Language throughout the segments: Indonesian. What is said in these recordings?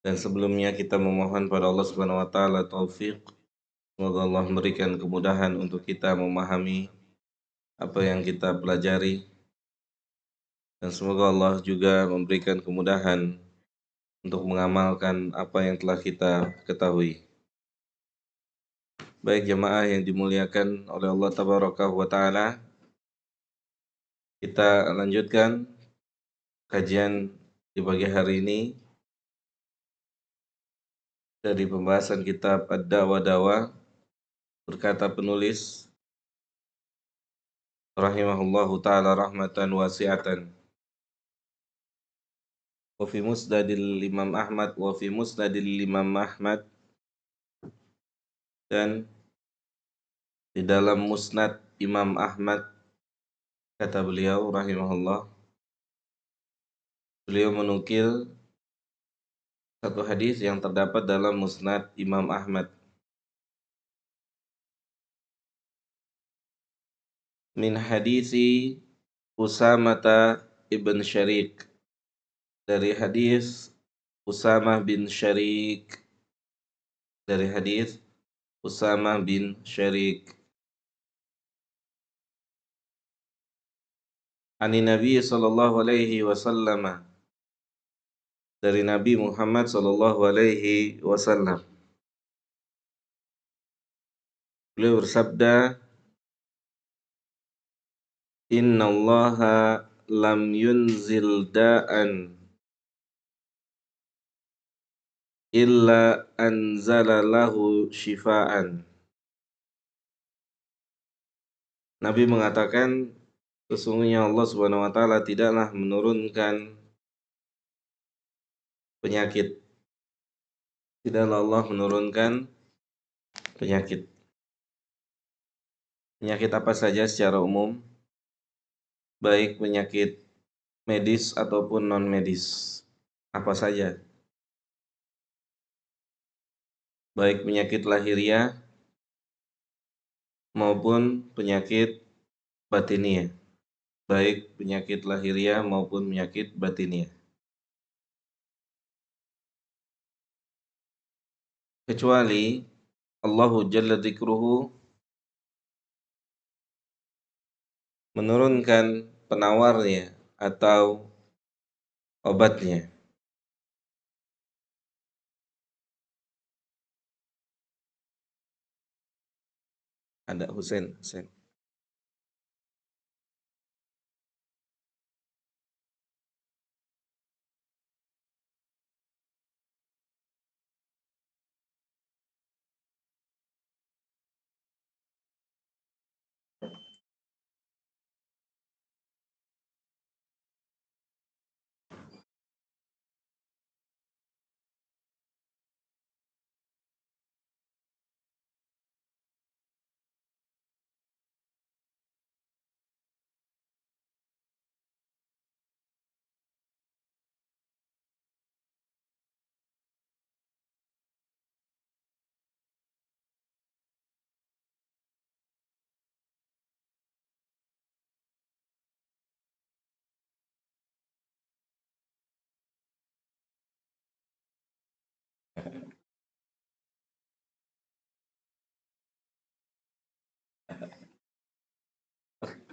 Dan sebelumnya kita memohon pada Allah Subhanahu wa taala taufik. Semoga Allah memberikan kemudahan untuk kita memahami apa yang kita pelajari, dan semoga Allah juga memberikan kemudahan untuk mengamalkan apa yang telah kita ketahui. Baik jamaah yang dimuliakan oleh Allah Tabaraka wa taala, kita lanjutkan kajian di pagi hari ini dari pembahasan kitab Ad-Da'wa Dawa. Berkata penulis rahimahullahu taala rahmatan wasi'atan, wa fi musnadil Imam Ahmad wa fi musnadil Imam Ahmad, dan di dalam musnad Imam Ahmad, kata beliau rahimahullah, beliau menukil satu hadis yang terdapat dalam musnad Imam Ahmad, min hadisi Usamata ibn Syarik, dari hadis Usamah bin Syarik, dari hadis Usamah bin Syarik, ani Nabi sallallahu alaihi wasallam, dari Nabi Muhammad sallallahu alaihi wasallam. Beliau bersabda, innallaha lam yunzil da'an illa anzala lahu shifaan. Nabi mengatakan, sesungguhnya Allah Subhanahu wa taala tidaklah menurunkan penyakit. Tidaklah Allah menurunkan penyakit. Penyakit apa saja secara umum, baik penyakit medis ataupun non medis. Apa saja? Baik penyakit lahiriah maupun penyakit batiniah. Baik penyakit lahiriah maupun penyakit batiniah. Kecuali Allahu Jalla Dzikruhu menurunkan penawarnya atau obatnya. Ada Husain.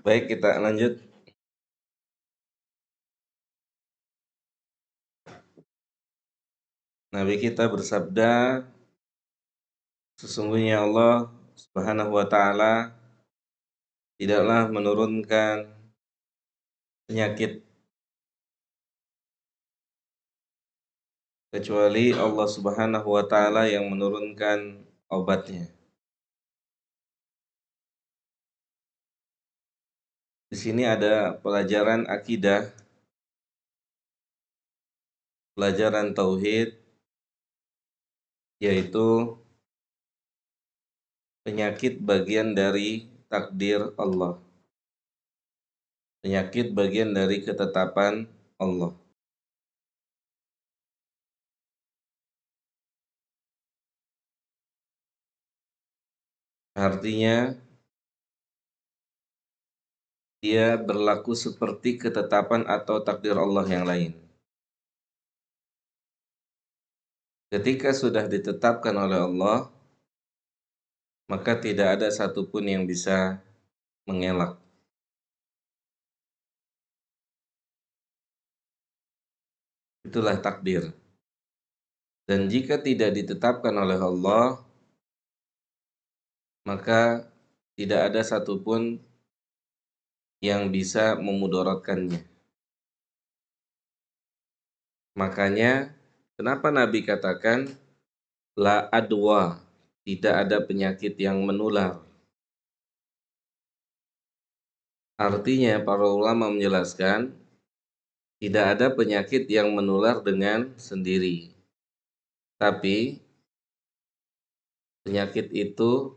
Baik, kita lanjut. Nabi kita bersabda, sesungguhnya Allah Subhanahu wa taala tidaklah menurunkan penyakit kecuali Allah Subhanahu wa taala yang menurunkan obatnya. Di sini ada pelajaran akidah, pelajaran tauhid, yaitu penyakit bagian dari takdir Allah. Penyakit bagian dari ketetapan Allah. Artinya, dia berlaku seperti ketetapan atau takdir Allah yang lain. Ketika sudah ditetapkan oleh Allah, maka tidak ada satupun yang bisa mengelak. Itulah takdir. Dan jika tidak ditetapkan oleh Allah, maka tidak ada satupun yang bisa memudaratkannya. Makanya, kenapa Nabi katakan, la adwa, tidak ada penyakit yang menular. Artinya, para ulama menjelaskan, tidak ada penyakit yang menular dengan sendiri. Tapi, penyakit itu,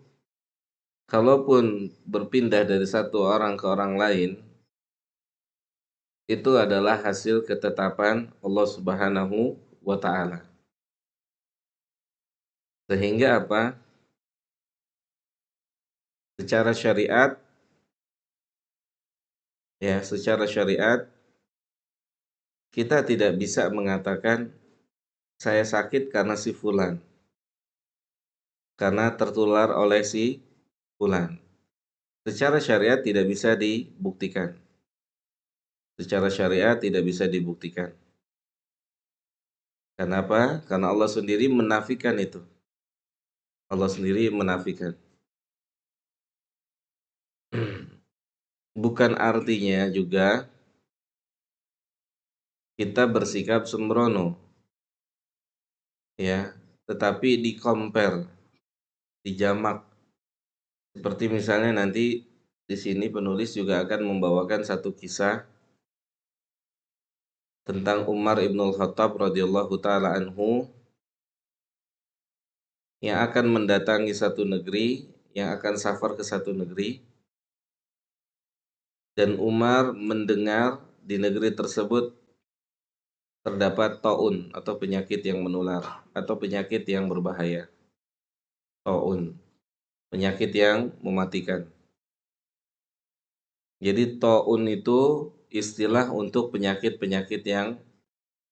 kalaupun berpindah dari satu orang ke orang lain, itu adalah hasil ketetapan Allah Subhanahu wa Ta'ala. Sehingga apa? Secara syariat, secara syariat kita tidak bisa mengatakan saya sakit karena si fulan, karena tertular oleh si fulan. Secara syariat tidak bisa dibuktikan. Secara syariat tidak bisa dibuktikan. Kenapa? Karena Allah sendiri menafikan itu. Allah sendiri menafikan. Bukan artinya juga kita bersikap sembrono, tetapi di compare, dijamak. Seperti misalnya nanti di sini penulis juga akan membawakan satu kisah tentang Umar ibnul Khattab radhiyallahu taala anhu yang akan mendatangi satu negeri, yang akan safar ke satu negeri, dan Umar mendengar di negeri tersebut terdapat taun atau penyakit yang menular atau penyakit yang berbahaya. Taun, penyakit yang mematikan. Jadi taun itu istilah untuk penyakit-penyakit yang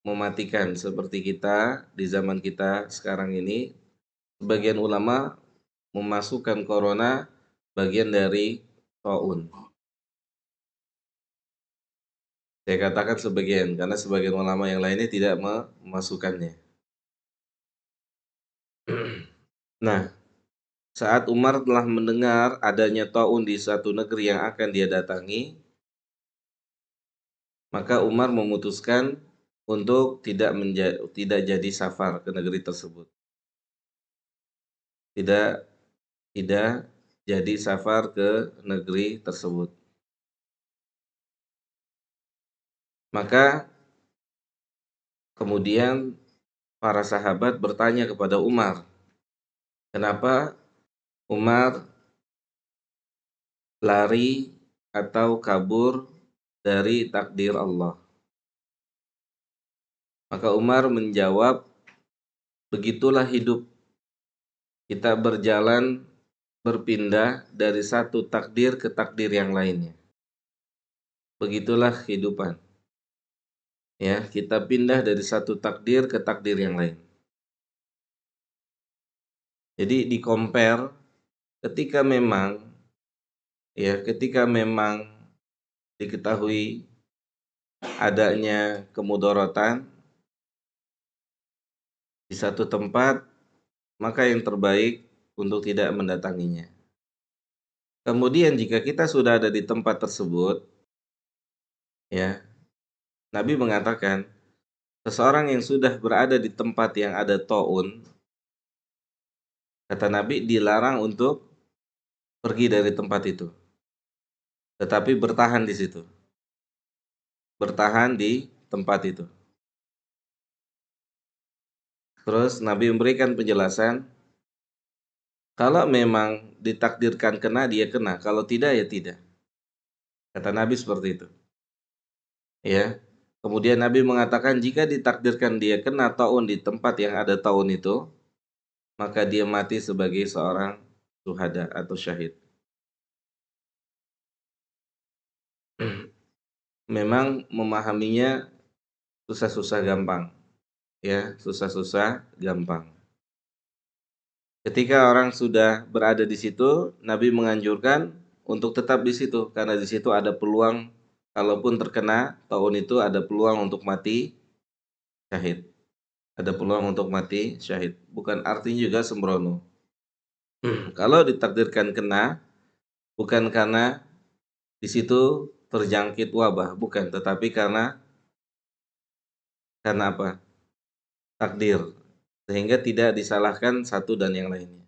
mematikan seperti kita di zaman kita sekarang ini. Sebagian ulama memasukkan corona bagian dari taun. Saya katakan sebagian karena sebagian ulama yang lainnya tidak memasukkannya. Nah, saat Umar telah mendengar adanya taun di satu negeri yang akan dia datangi, maka Umar memutuskan untuk tidak jadi safar ke negeri tersebut. Tidak jadi safar ke negeri tersebut. Maka kemudian para sahabat bertanya kepada Umar, kenapa Umar lari atau kabur dari takdir Allah? Maka Umar menjawab, begitulah hidup. Kita berjalan berpindah dari satu takdir ke takdir yang lainnya. Begitulah kehidupan. Kita pindah dari satu takdir ke takdir yang lain. Jadi di-compare ketika memang diketahui adanya kemudaratan di satu tempat, maka yang terbaik untuk tidak mendatanginya. Kemudian jika kita sudah ada di tempat tersebut, Nabi mengatakan, seseorang yang sudah berada di tempat yang ada taun, kata Nabi, dilarang untuk pergi dari tempat itu, tetapi bertahan di situ. Bertahan di tempat itu. Terus Nabi memberikan penjelasan, kalau memang ditakdirkan kena, dia kena. Kalau tidak, ya tidak. Kata Nabi seperti itu. Kemudian Nabi mengatakan, jika ditakdirkan dia kena taun di tempat yang ada taun itu, maka dia mati sebagai seorang syuhada atau syahid. Memang memahaminya susah-susah gampang. ya, susah-susah gampang. Ketika orang sudah berada di situ, Nabi menganjurkan untuk tetap di situ karena di situ ada peluang kalaupun terkena taun itu ada peluang untuk mati syahid. Ada peluang untuk mati syahid. Bukan artinya juga sembrono. Kalau ditakdirkan kena, bukan karena di situ terjangkit wabah, bukan, tetapi karena apa? Takdir. Sehingga tidak disalahkan satu dan yang lainnya.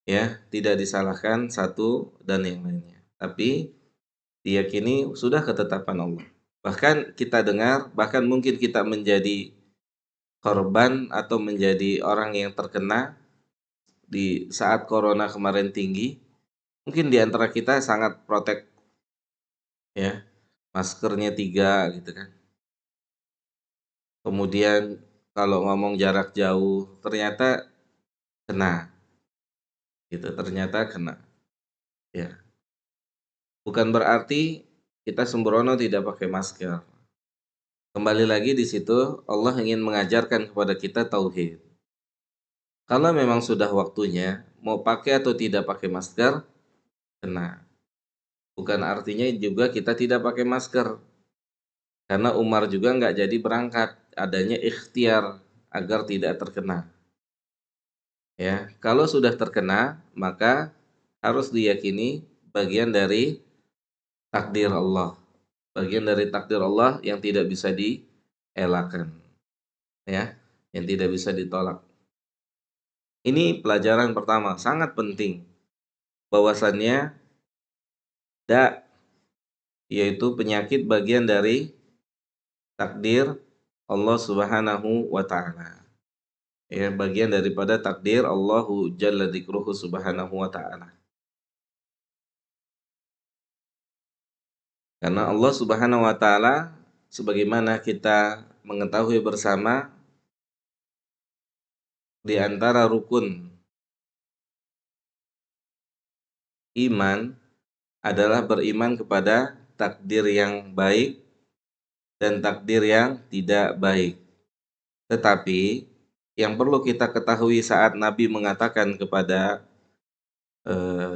Ya, tidak disalahkan satu dan yang lainnya. Tapi diyakini sudah ketetapan Allah. Bahkan kita dengar, bahkan mungkin kita menjadi korban atau menjadi orang yang terkena di saat corona kemarin tinggi. Mungkin di antara kita sangat protek, ya, maskernya 3 gitu kan. Kemudian kalau ngomong jarak jauh ternyata kena gitu, ternyata kena. Ya, bukan berarti kita sembrono tidak pakai masker. Kembali lagi di situ Allah ingin mengajarkan kepada kita tauhid. Kalau memang sudah waktunya mau pakai atau tidak pakai masker, kena. Bukan artinya juga kita tidak pakai masker. Karena Umar juga nggak jadi berangkat, adanya ikhtiar agar tidak terkena. Ya, kalau sudah terkena, maka harus diyakini bagian dari takdir Allah. Bagian dari takdir Allah yang tidak bisa dielakkan, ya, yang tidak bisa ditolak. Ini pelajaran pertama, sangat penting. Bahwasannya yaitu penyakit bagian dari takdir Allah Subhanahu wa taala. Ya, bagian daripada takdir Allahu Jalla Dzikruhu Subhanahu wa taala. Karena Allah Subhanahu wa taala sebagaimana kita mengetahui bersama di antara rukun iman adalah beriman kepada takdir yang baik dan takdir yang tidak baik. Tetapi yang perlu kita ketahui saat Nabi mengatakan kepada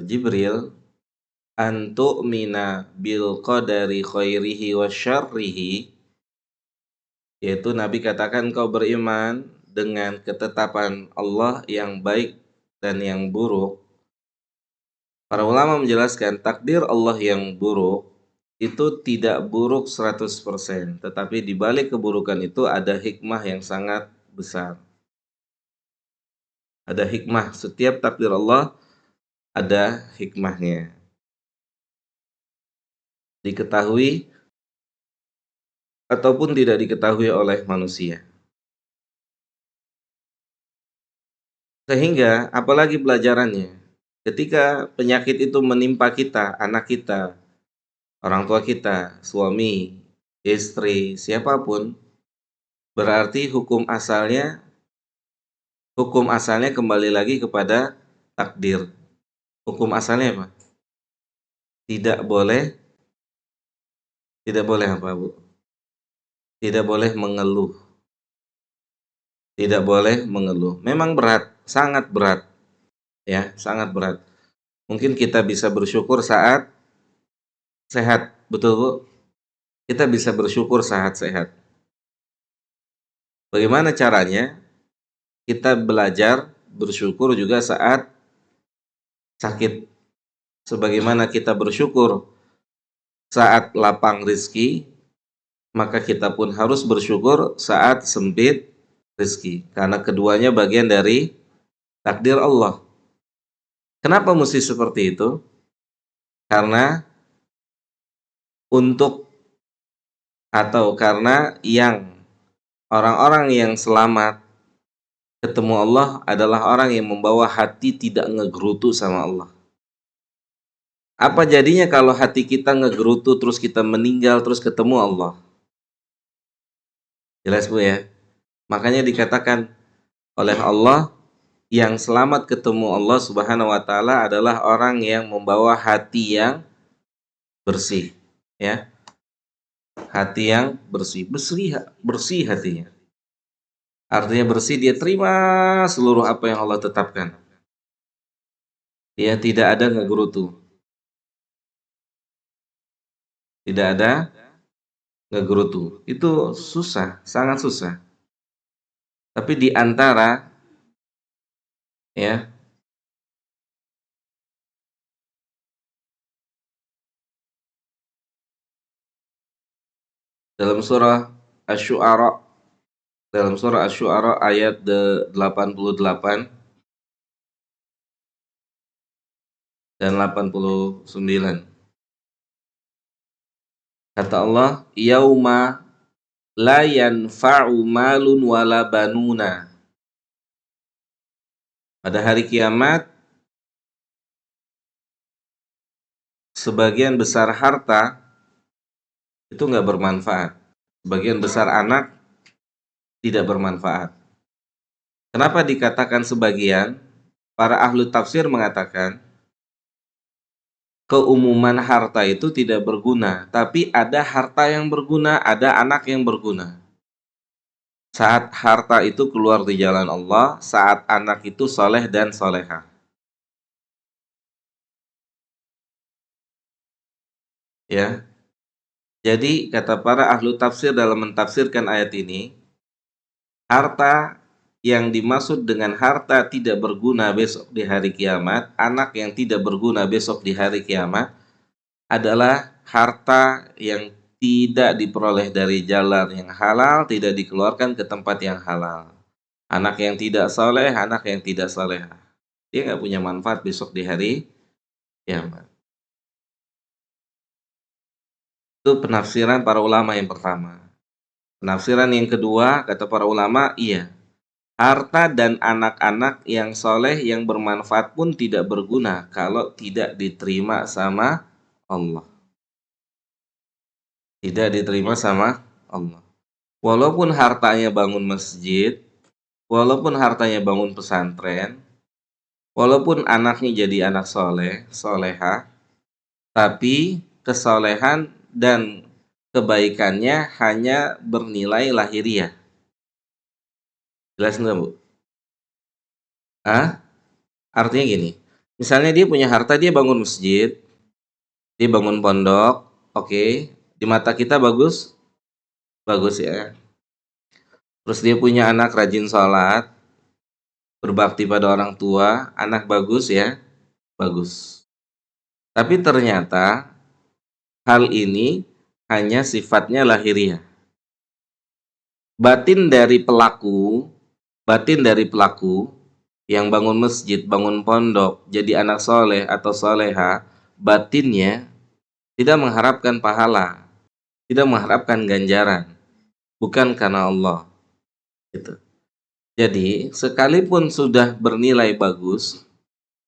Jibril, antu'mina bil qadari khairihi wa syarrihi, yaitu Nabi katakan kau beriman dengan ketetapan Allah yang baik dan yang buruk. Para ulama menjelaskan takdir Allah yang buruk itu tidak buruk 100%, tetapi di balik keburukan itu ada hikmah yang sangat besar. Ada hikmah, setiap takdir Allah ada hikmahnya. Diketahui ataupun tidak diketahui oleh manusia. Sehingga apalagi pelajarannya? Ketika penyakit itu menimpa kita, anak kita, orang tua kita, suami, istri, siapapun, berarti hukum asalnya kembali lagi kepada takdir. Hukum asalnya apa? Tidak boleh apa, Bu? Tidak boleh mengeluh. Tidak boleh mengeluh. Memang berat, sangat berat. Ya, sangat berat. Mungkin kita bisa bersyukur saat sehat, betul, Bu? Kita bisa bersyukur saat sehat. Bagaimana caranya? Kita belajar bersyukur juga saat sakit. Sebagaimana kita bersyukur saat lapang rizki, maka kita pun harus bersyukur saat sempit rizki. Karena keduanya bagian dari takdir Allah. Kenapa mesti seperti itu? Karena karena orang-orang yang selamat ketemu Allah adalah orang yang membawa hati tidak ngegerutu sama Allah. Apa jadinya kalau hati kita ngegerutu terus kita meninggal terus ketemu Allah? Jelas, Bu, ya. Makanya dikatakan oleh Allah yang selamat ketemu Allah Subhanahu wa taala adalah orang yang membawa hati yang bersih, ya. Hati yang bersih, bersih hatinya. Artinya bersih, dia terima seluruh apa yang Allah tetapkan. Dia tidak ada ngegerutu. Tidak ada ngegerutu. Itu susah, sangat susah. Tapi di antara, ya, dalam surah Asy-Syu'ara, dalam surah Asy-Syu'ara ayat 88 dan 89. Kata Allah, yauma la yanfa'u malun wala banuna. Pada hari kiamat, sebagian besar harta itu nggak bermanfaat. Sebagian besar anak tidak bermanfaat. Kenapa dikatakan sebagian? Para ahli tafsir mengatakan, keumuman harta itu tidak berguna, tapi ada harta yang berguna, ada anak yang berguna. Saat harta itu keluar di jalan Allah, saat anak itu soleh dan soleha. Ya, jadi kata para ahlu tafsir dalam mentafsirkan ayat ini, harta yang dimaksud dengan harta tidak berguna besok di hari kiamat, anak yang tidak berguna besok di hari kiamat, adalah harta yang tidak diperoleh dari jalan yang halal, tidak dikeluarkan ke tempat yang halal. Anak yang tidak soleh, anak yang tidak soleh. Dia nggak punya manfaat besok di hari kiamat. Itu penafsiran para ulama yang pertama. Penafsiran yang kedua, kata para ulama, iya. Harta dan anak-anak yang soleh yang bermanfaat pun tidak berguna kalau tidak diterima sama Allah. Tidak diterima sama Allah. Walaupun hartanya bangun masjid, walaupun hartanya bangun pesantren, walaupun anaknya jadi anak soleh, soleha, tapi kesolehan dan kebaikannya hanya bernilai lahiriah. Jelas nggak, Bu? Ah, artinya gini, misalnya dia punya harta, dia bangun masjid, dia bangun pondok, oke, di mata kita bagus, bagus ya. Terus dia punya anak rajin sholat, berbakti pada orang tua, anak bagus ya, bagus. Tapi ternyata hal ini hanya sifatnya lahiriah. Batin dari pelaku, batin dari pelaku yang bangun masjid, bangun pondok, jadi anak soleh atau soleha, batinnya tidak mengharapkan pahala, tidak mengharapkan ganjaran, bukan karena Allah. Gitu. Jadi, sekalipun sudah bernilai bagus,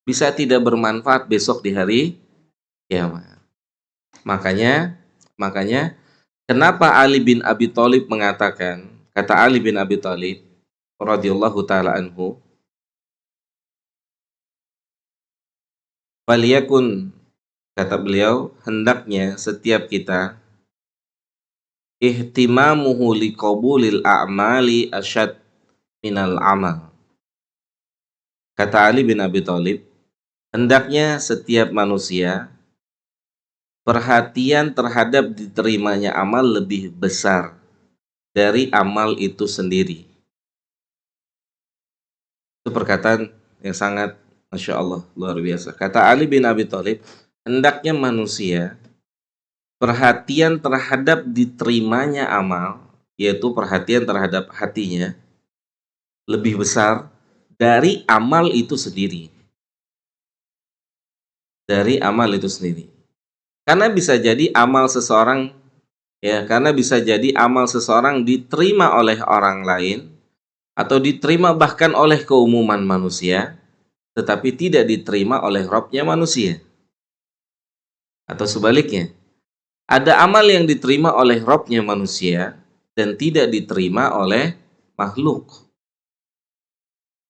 bisa tidak bermanfaat besok di hari kiamat. Makanya, kenapa Ali bin Abi Thalib mengatakan, kata Ali bin Abi Thalib radhiyallahu taala anhu, "Faliyakun," kata beliau, hendaknya setiap kita ihtimamuhu liqabulil a'mali asyad minal amal. Kata Ali bin Abi Thalib, hendaknya setiap manusia perhatian terhadap diterimanya amal lebih besar dari amal itu sendiri. Itu perkataan yang sangat Masya Allah, luar biasa. Kata Ali bin Abi Thalib, hendaknya manusia perhatian terhadap diterimanya amal, yaitu perhatian terhadap hatinya, lebih besar dari amal itu sendiri. Dari amal itu sendiri. Karena bisa jadi amal seseorang, ya, karena bisa jadi amal seseorang diterima oleh orang lain atau diterima bahkan oleh keumuman manusia, tetapi tidak diterima oleh Rabb-nya manusia. Atau sebaliknya, ada amal yang diterima oleh Rabb-nya manusia dan tidak diterima oleh makhluk.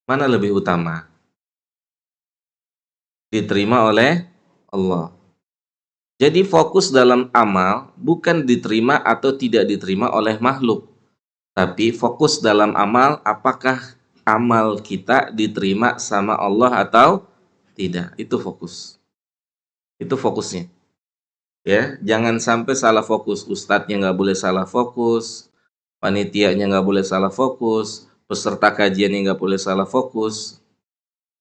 Mana lebih utama? Diterima oleh Allah. Jadi fokus dalam amal bukan diterima atau tidak diterima oleh makhluk, Tapi fokus dalam amal, apakah amal kita diterima sama Allah atau tidak? Itu fokus. Itu fokusnya. Ya, jangan sampai salah fokus. Ustadznya nggak boleh salah fokus, panitianya nggak boleh salah fokus, peserta kajiannya nggak boleh salah fokus.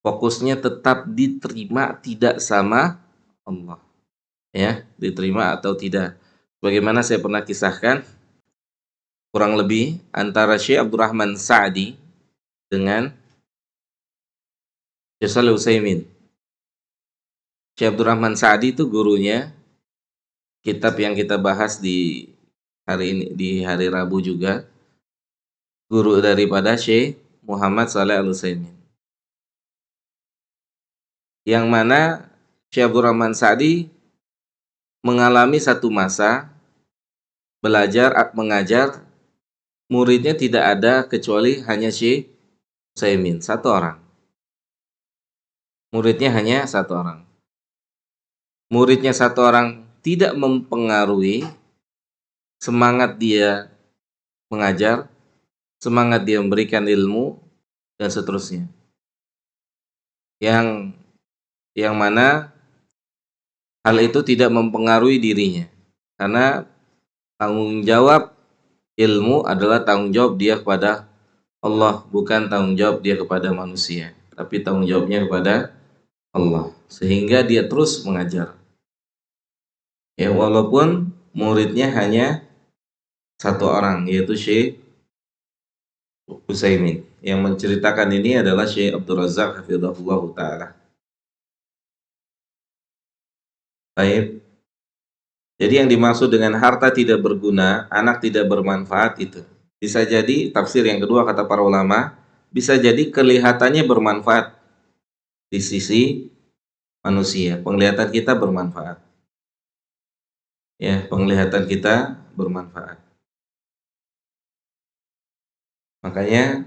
Fokusnya tetap diterima tidak sama Allah. Ya, diterima atau tidak. Bagaimana saya pernah kisahkan, kurang lebih antara Syekh Abdurrahman Sa'di dengan Syekh Shalih Utsaimin. Syekh Abdurrahman Sa'di itu gurunya kitab yang kita bahas di hari ini, di hari Rabu juga, guru daripada Syekh Muhammad Shalih Al Utsaimin. Yang mana Syekh Abdurrahman Sa'di mengalami satu masa belajar mengajar, muridnya tidak ada kecuali hanya Syekh Utsaimin, satu orang. Muridnya hanya satu orang. Muridnya satu orang tidak mempengaruhi semangat dia mengajar, semangat dia memberikan ilmu, dan seterusnya. Yang mana hal itu tidak mempengaruhi dirinya. Karena tanggung jawab ilmu adalah tanggung jawab dia kepada Allah, bukan tanggung jawab dia kepada manusia, tapi tanggung jawabnya kepada Allah. Sehingga dia terus mengajar. Ya, walaupun muridnya hanya satu orang, yaitu Syekh Utsaimin. Yang menceritakan ini adalah Syekh Abdul Razak hafizahullah taala. Baik. Jadi yang dimaksud dengan harta tidak berguna, anak tidak bermanfaat itu. Bisa jadi tafsir yang kedua kata para ulama, bisa jadi kelihatannya bermanfaat di sisi manusia. Penglihatan kita bermanfaat. Ya, penglihatan kita bermanfaat. Makanya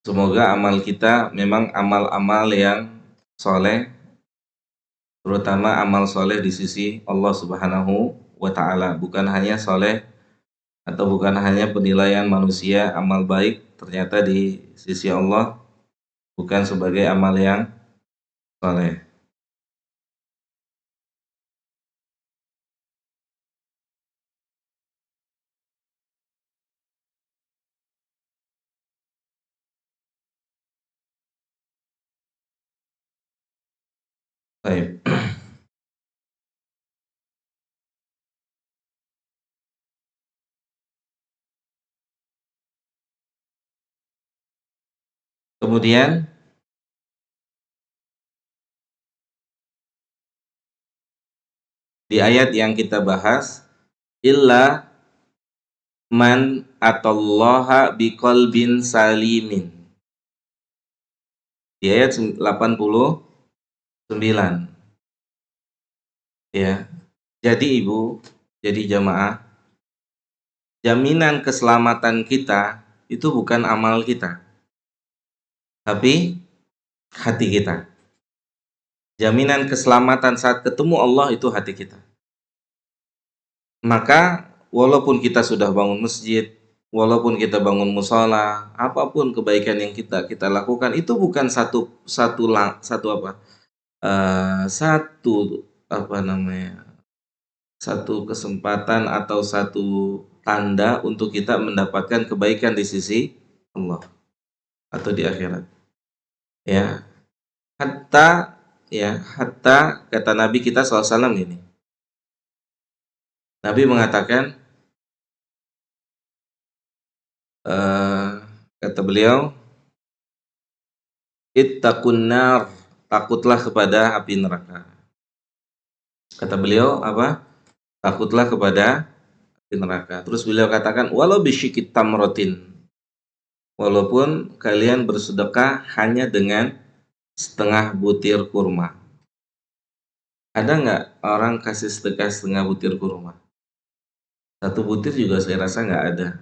semoga amal kita memang amal-amal yang soleh, terutama amal soleh di sisi Allah Subhanahu wa Ta'ala, bukan hanya soleh atau bukan hanya penilaian manusia amal baik, ternyata di sisi Allah bukan sebagai amal yang soleh. Baik. Kemudian di ayat yang kita bahas, illa man atallaha biqalbin salimin. Di ayat 89. Ya. Jadi Ibu, jadi jamaah, jaminan keselamatan kita itu bukan amal kita, tapi hati kita. Jaminan keselamatan saat ketemu Allah itu hati kita. Maka walaupun kita sudah bangun masjid, walaupun kita bangun musola, apapun kebaikan yang kita lakukan itu bukan satu kesempatan atau satu tanda untuk kita mendapatkan kebaikan di sisi Allah atau di akhirat. Ya, hatta kata Nabi kita SAW ini. Nabi mengatakan, kata beliau, ittaqun nar, takutlah kepada api neraka. Kata beliau apa? Takutlah kepada api neraka. Terus beliau katakan, walau bisyikit tamrotin, walaupun kalian bersedekah hanya dengan setengah butir kurma. Ada nggak orang kasih sedekah setengah butir kurma? Satu butir juga saya rasa nggak ada.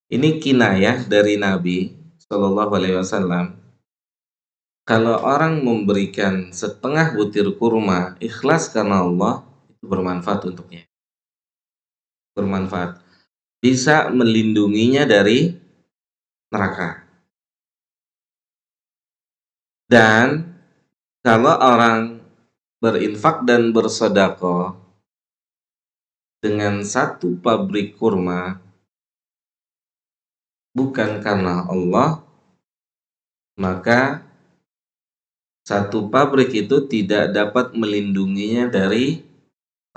Ini kinayah dari Nabi Shallallahu Alaihi Wasallam. Kalau orang memberikan setengah butir kurma ikhlas karena Allah, itu bermanfaat untuknya. Bermanfaat. Bisa melindunginya dari neraka. Dan kalau orang berinfak dan bersedekah dengan satu pabrik kurma bukan karena Allah, maka satu pabrik itu tidak dapat melindunginya dari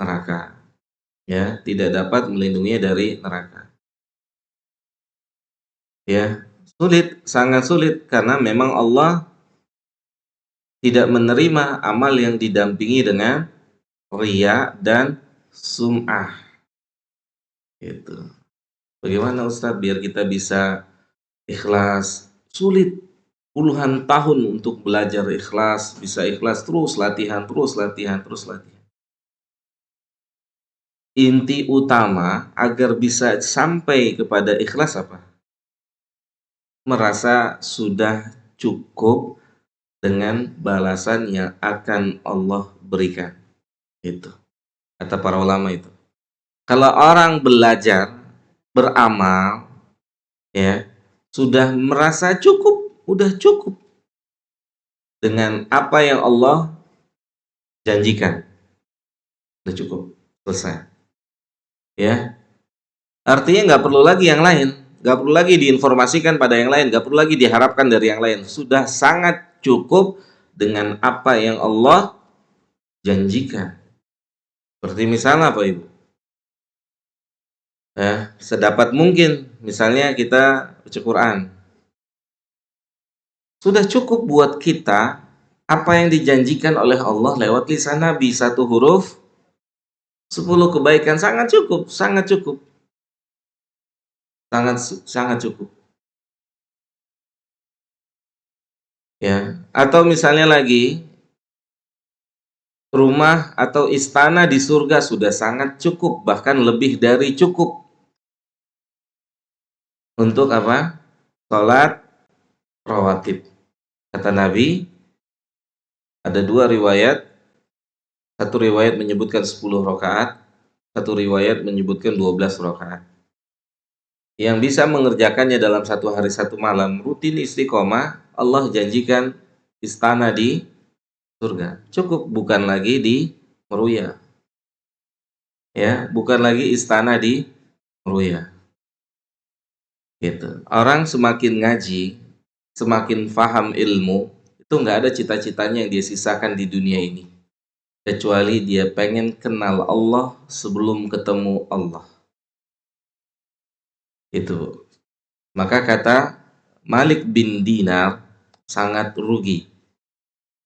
neraka. Ya, tidak dapat melindunginya dari neraka. Ya, sulit, sangat sulit karena memang Allah tidak menerima amal yang didampingi dengan riya dan sum'ah. Gitu. Bagaimana Ustadz biar kita bisa ikhlas? Sulit. Puluhan tahun untuk belajar ikhlas, bisa ikhlas terus latihan, terus latihan, terus latihan. Inti utama agar bisa sampai kepada ikhlas apa? Merasa sudah cukup dengan balasan yang akan Allah berikan. Itu kata para ulama itu. Kalau orang belajar, beramal, ya, sudah merasa cukup, udah cukup dengan apa yang Allah janjikan. Udah cukup, selesai. Ya, artinya nggak perlu lagi yang lain, nggak perlu lagi diinformasikan pada yang lain, nggak perlu lagi diharapkan dari yang lain. Sudah sangat cukup dengan apa yang Allah janjikan. Seperti misalnya apa Ibu? Ya, sedapat mungkin, misalnya kita baca Quran. Sudah cukup buat kita apa yang dijanjikan oleh Allah lewat lisan Nabi, satu huruf 10 kebaikan, sangat cukup, sangat cukup. Sangat cukup. Ya, atau misalnya lagi rumah atau istana di surga sudah sangat cukup, bahkan lebih dari cukup. Untuk apa? Salat rawatib. Kata Nabi, ada dua riwayat. Satu riwayat menyebutkan 10 rakaat, satu riwayat menyebutkan 12 rakaat. Yang bisa mengerjakannya dalam satu hari satu malam, rutin istiqomah, Allah janjikan istana di surga. Cukup, bukan lagi di Meruya. Ya, bukan lagi istana di Meruya. Gitu. Orang semakin ngaji, semakin paham ilmu, itu nggak ada cita-citanya yang dia sisakan di dunia ini. Kecuali dia pengen kenal Allah sebelum ketemu Allah. Itu. Maka kata Malik bin Dinar, sangat rugi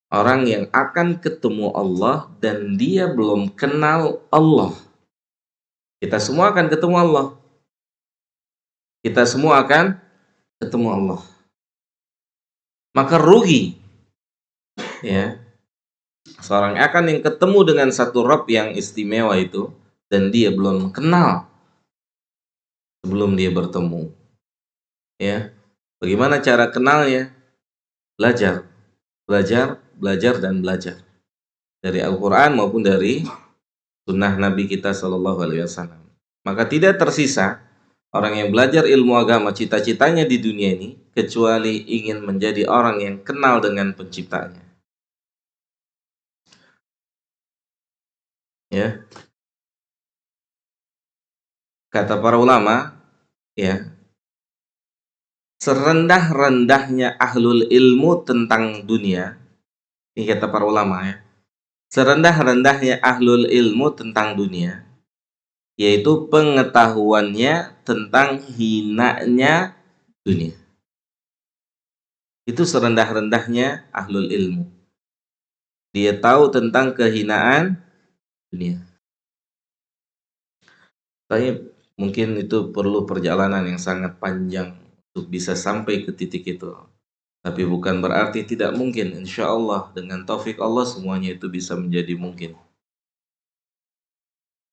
orang yang akan ketemu Allah dan dia belum kenal Allah. Kita semua akan ketemu Allah. Kita semua akan ketemu Allah. Maka rugi, ya, seorang akan yang ketemu dengan satu Rabb yang istimewa itu dan dia belum kenal sebelum dia bertemu. Ya, bagaimana cara kenalnya? Belajar, belajar, belajar dan belajar dari Al-Quran maupun dari sunnah Nabi kita Shallallahu Alaihi Wasallam. Maka tidak tersisa orang yang belajar ilmu agama cita-citanya di dunia ini kecuali ingin menjadi orang yang kenal dengan penciptanya. Ya, kata para ulama, ya, serendah-rendahnya ahlul ilmu tentang dunia, ini kata para ulama ya, serendah-rendahnya ahlul ilmu tentang dunia, yaitu pengetahuannya tentang hinanya dunia. Itu serendah-rendahnya ahlul ilmu. Dia tahu tentang kehinaan dunia. Tapi mungkin itu perlu perjalanan yang sangat panjang untuk bisa sampai ke titik itu. Tapi bukan berarti tidak mungkin. Insya Allah dengan taufik Allah semuanya itu bisa menjadi mungkin.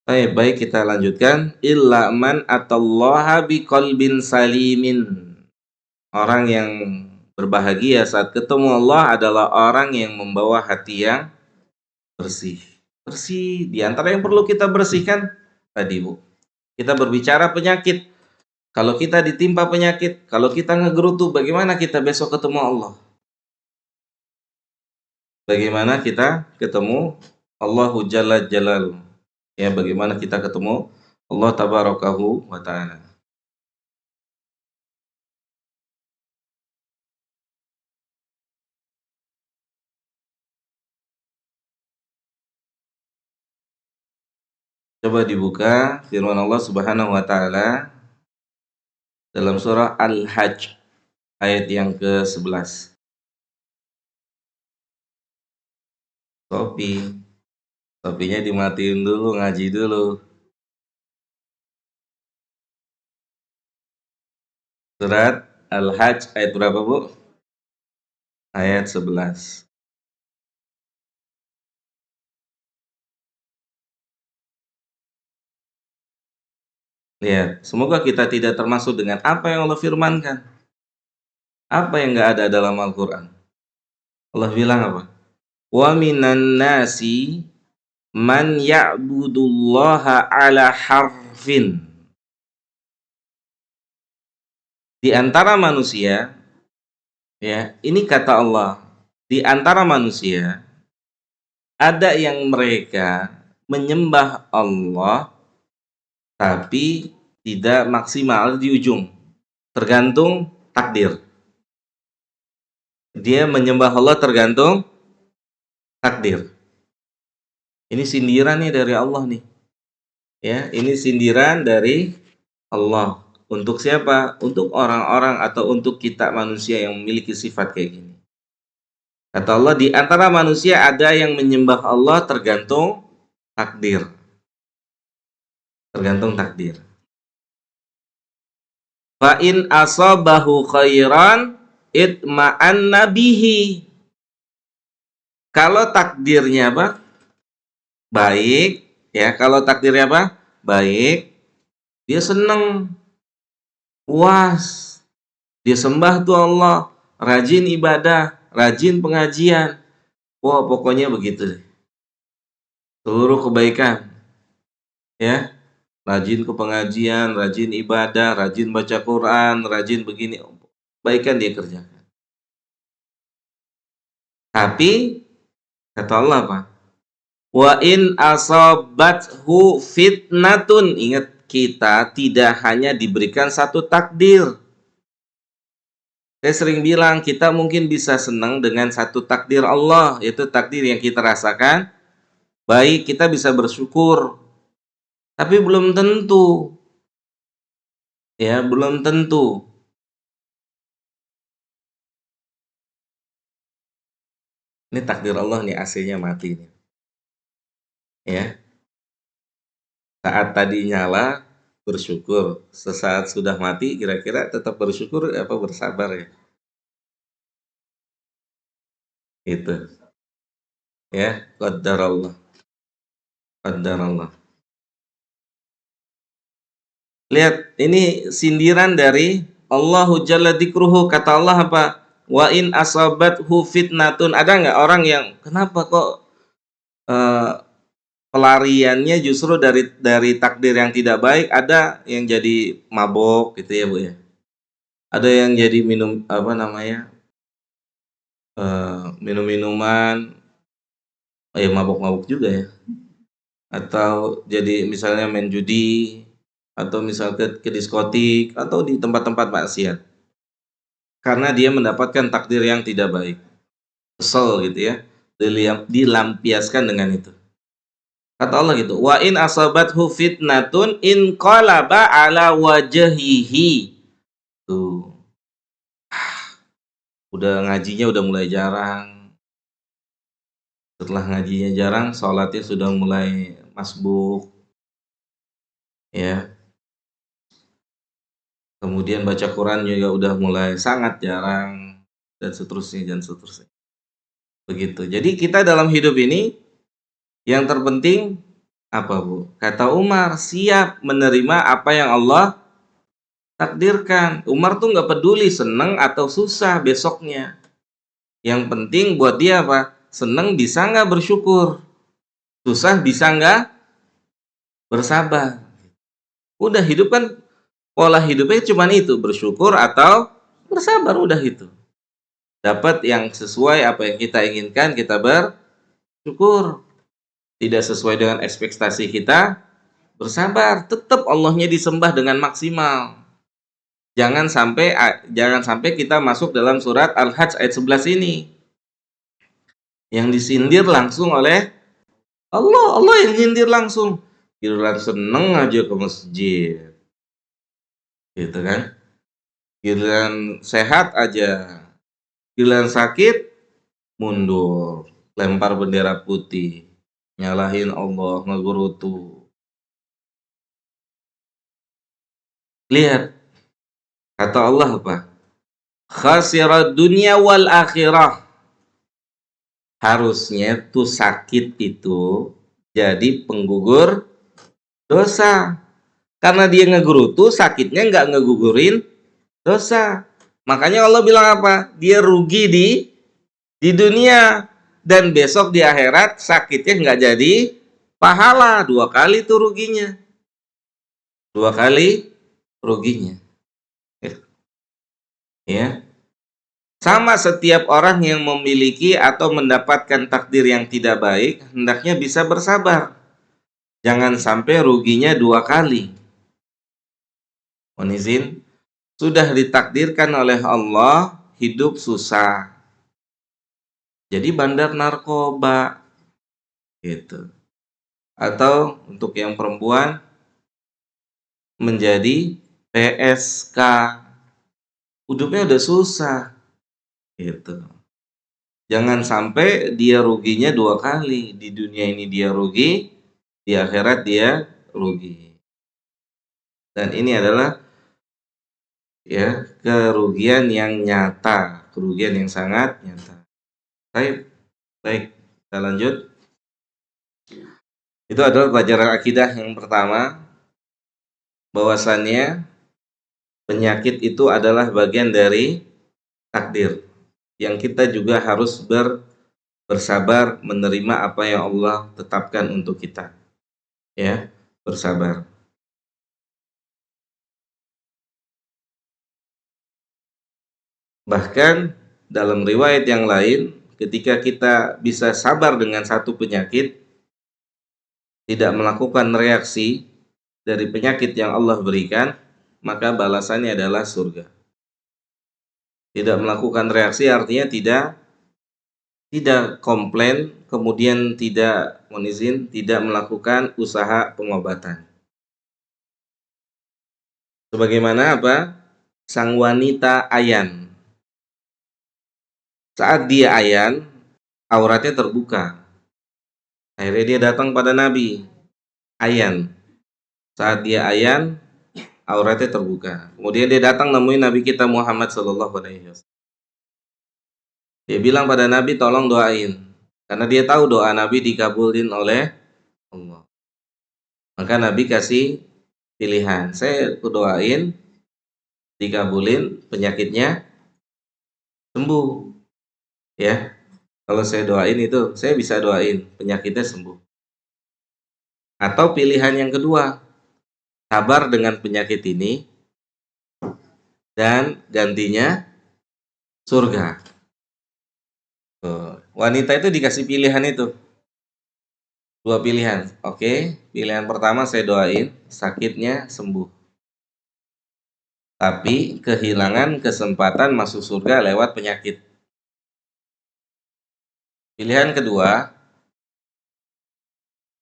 Baik, kita lanjutkan. Illa man atallaha biqalbin salimin. Orang yang berbahagia saat ketemu Allah adalah orang yang membawa hati yang bersih. bersih. Di antara yang perlu kita bersihkan tadi, Bu. Kita berbicara penyakit. Kalau kita ditimpa penyakit, kalau kita ngegerutu, bagaimana kita besok ketemu Allah? Bagaimana kita ketemu Allahu Jalla Jalaluhu? Ya, bagaimana kita ketemu Allah Tabarakahu wa Ta'ala? Coba dibuka firman Allah Subhanahu wa Ta'ala dalam surah Al-Hajj ayat yang ke-11. Topinya dimatiin dulu, ngaji dulu. Surat Al-Hajj ayat berapa, Bu? Ayat 11. Lihat, semoga kita tidak termasuk dengan apa yang Allah firmankan. Apa yang nggak ada dalam Al-Quran? Allah bilang apa? Wa minan nasi man ya'budullaha ala harfin. Di antara manusia, ya, ini kata Allah, di antara manusia ada yang mereka menyembah Allah tapi tidak maksimal di ujung. Tergantung takdir. Dia menyembah Allah tergantung takdir. Ini sindiran nih dari Allah nih. Ya, ini sindiran dari Allah. Untuk siapa? Untuk orang-orang atau untuk kita manusia yang memiliki sifat kayak gini. Kata Allah, di antara manusia ada yang menyembah Allah tergantung takdir. Tergantung takdir. Fa in asabahu khairan itma'anna bihi. Kalau takdirnya apa? Baik, ya, kalau takdirnya apa? Baik, dia senang, puas, dia sembah tuh Allah, rajin ibadah, rajin pengajian. Wah, pokoknya begitu. Seluruh kebaikan, ya, rajin ke pengajian, rajin ibadah, rajin baca Quran, rajin begini, kebaikan dia kerjakan. Tapi kata Allah apa? Wa in asabathu fitnatun. Ingat, kita tidak hanya diberikan satu takdir. Saya sering bilang, kita mungkin bisa senang dengan satu takdir Allah, yaitu takdir yang kita rasakan. Baik, kita bisa bersyukur. Tapi belum tentu. Ya, belum tentu. Ini takdir Allah nih, AC-nya mati nih. Ya. Saat tadi nyala, bersyukur. Sesaat sudah mati, kira-kira tetap bersyukur apa bersabar ya? Itu. Ya, qaddarallah. Qaddarallah. Lihat, ini sindiran dari Allahu Jalla Dzikruhu. Kata Allah apa? Wa in asabathu fitnatun. Ada nggak orang yang kenapa kok pelariannya justru dari takdir yang tidak baik? Ada yang jadi mabok gitu ya, Bu ya. Ada yang jadi minum apa namanya? Minum-minuman, mabok-mabok juga ya. Atau jadi misalnya main judi, atau misal ke diskotik, atau di tempat-tempat maksiat. Karena dia mendapatkan takdir yang tidak baik. Kesel gitu ya. Dilampiaskan dengan itu. Kata Allah gitu, wa in asabathu fitnatun in qalaba ala wajhihi. Tuh. Udah ngajinya udah mulai jarang. Setelah ngajinya jarang, sholatnya sudah mulai masbuk. Ya. Kemudian baca Quran juga udah mulai sangat jarang, dan seterusnya dan seterusnya. Begitu. Jadi kita dalam hidup ini yang terpenting apa, Bu? Kata Umar, siap menerima apa yang Allah takdirkan. Umar tuh nggak peduli seneng atau susah besoknya. Yang penting buat dia apa? Seneng bisa nggak bersyukur. susah bisa nggak bersabar. Udah hidup kan pola hidupnya cuma itu, bersyukur atau bersabar, udah itu. Dapat yang sesuai apa yang kita inginkan, kita bersyukur. Tidak sesuai dengan ekspektasi kita, bersabar. Tetap Allahnya disembah dengan maksimal. Jangan sampai kita masuk dalam surat Al-Hajj ayat 11 ini yang disindir langsung oleh Allah. Allah yang nyindir langsung. Giliran seneng aja ke masjid, gitu kan? Giliran sehat aja, giliran sakit mundur, lempar bendera putih, nyalahin Allah, ngegerutu. Lihat kata Allah apa? Khasirat dunia wal akhirah. Harusnya tuh sakit itu jadi penggugur dosa. Karena dia ngegerutu, sakitnya nggak ngegugurin dosa. Makanya Allah bilang apa? Dia rugi di dunia, dan besok di akhirat sakitnya nggak jadi pahala. 2 kali tuh ruginya. 2 kali ruginya. Ya. Sama setiap orang yang memiliki atau mendapatkan takdir yang tidak baik, hendaknya bisa bersabar. Jangan sampai ruginya 2 kali. Mohon izin, sudah ditakdirkan oleh Allah hidup susah, jadi bandar narkoba, gitu. Atau untuk yang perempuan menjadi PSK, hidupnya udah susah, gitu. Jangan sampai dia ruginya 2 kali. Di dunia ini dia rugi, di akhirat dia rugi. Dan ini adalah ya kerugian yang nyata, kerugian yang sangat nyata. Baik, kita lanjut. Itu adalah pelajaran akidah yang pertama, bahwasannya penyakit itu adalah bagian dari takdir, yang kita juga harus bersabar menerima apa yang Allah tetapkan untuk kita. Ya, bersabar. Bahkan dalam riwayat yang lain, ketika kita bisa sabar dengan satu penyakit, tidak melakukan reaksi dari penyakit yang Allah berikan, maka balasannya adalah surga. Tidak melakukan reaksi artinya tidak komplain, kemudian tidak menizin, tidak melakukan usaha pengobatan. Sebagaimana apa? Sang wanita Ayan. Saat dia Ayan, auratnya terbuka. Akhirnya dia datang pada Nabi Ayan. Saat dia Ayan, auratnya terbuka. Kemudian dia datang nemuin Nabi kita Muhammad SAW. Dia bilang pada Nabi, tolong doain. Karena dia tahu doa Nabi dikabulin oleh Allah. Maka Nabi kasih pilihan. Saya doain, dikabulin, penyakitnya sembuh. Ya, kalau saya doain itu, saya bisa doain, penyakitnya sembuh. Atau pilihan yang kedua, sabar dengan penyakit ini, dan gantinya surga. Wanita itu dikasih pilihan itu. 2 pilihan. Oke, pilihan pertama saya doain, sakitnya sembuh. Tapi kehilangan kesempatan masuk surga lewat penyakit. Pilihan kedua,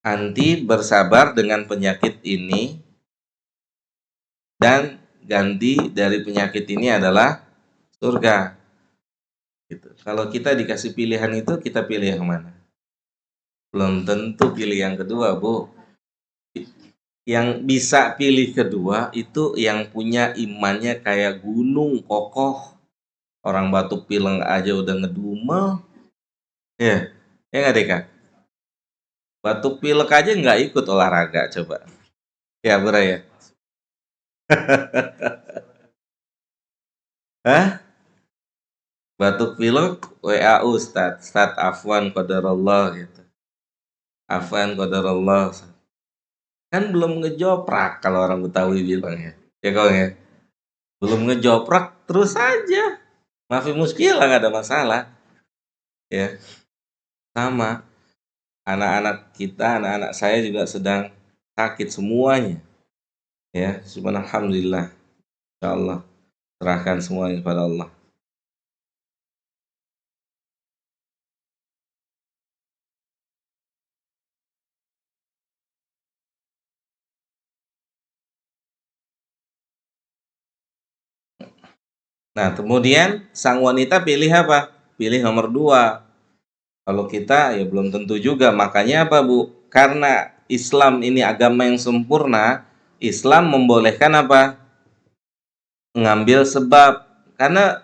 anti bersabar dengan penyakit ini, dan ganti dari penyakit ini adalah surga. Gitu. Kalau kita dikasih pilihan itu, kita pilih yang mana? Belum tentu pilih yang kedua, Bu. Yang bisa pilih kedua itu yang punya imannya kayak gunung kokoh. Orang batuk pilek aja udah ngedumel. Ya, ya nggak Deka? Batuk pilek aja nggak ikut olahraga, coba. Ya, Bro ya. Hah? Batuk pilek, WA Ustad Afwan qadarullah gitu. Afan qadarullah. Kan belum ngejoprak kalau orang Betawi bilang ya. Ya kau ya. Belum ngejoprak terus saja. Maafi muskilah, nggak ada masalah. Ya, sama. Anak-anak kita, anak-anak saya juga sedang sakit semuanya. Ya, cuman alhamdulillah. Insyaallah serahkan semuanya kepada Allah. Nah, kemudian sang wanita pilih apa? Pilih nomor 2. Kalau kita ya belum tentu juga. Makanya apa, Bu? Karena Islam ini agama yang sempurna, Islam membolehkan apa? Ngambil sebab. Karena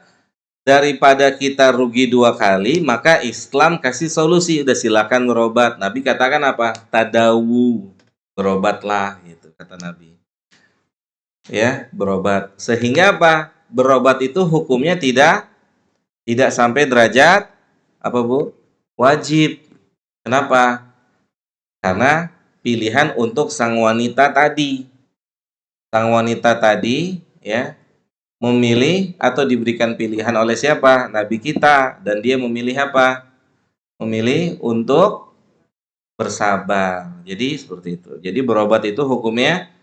daripada kita rugi 2 kali, maka Islam kasih solusi. Udah silakan berobat. Nabi katakan apa? Tadawu. Berobatlah gitu kata Nabi. Ya, berobat. Sehingga apa? Berobat itu hukumnya tidak sampai derajat apa, Bu? Wajib. Kenapa? Karena pilihan untuk sang wanita tadi. Sang wanita tadi ya memilih atau diberikan pilihan oleh siapa? Nabi kita, dan dia memilih apa? Memilih untuk bersabar. Jadi seperti itu. Jadi berobat itu hukumnya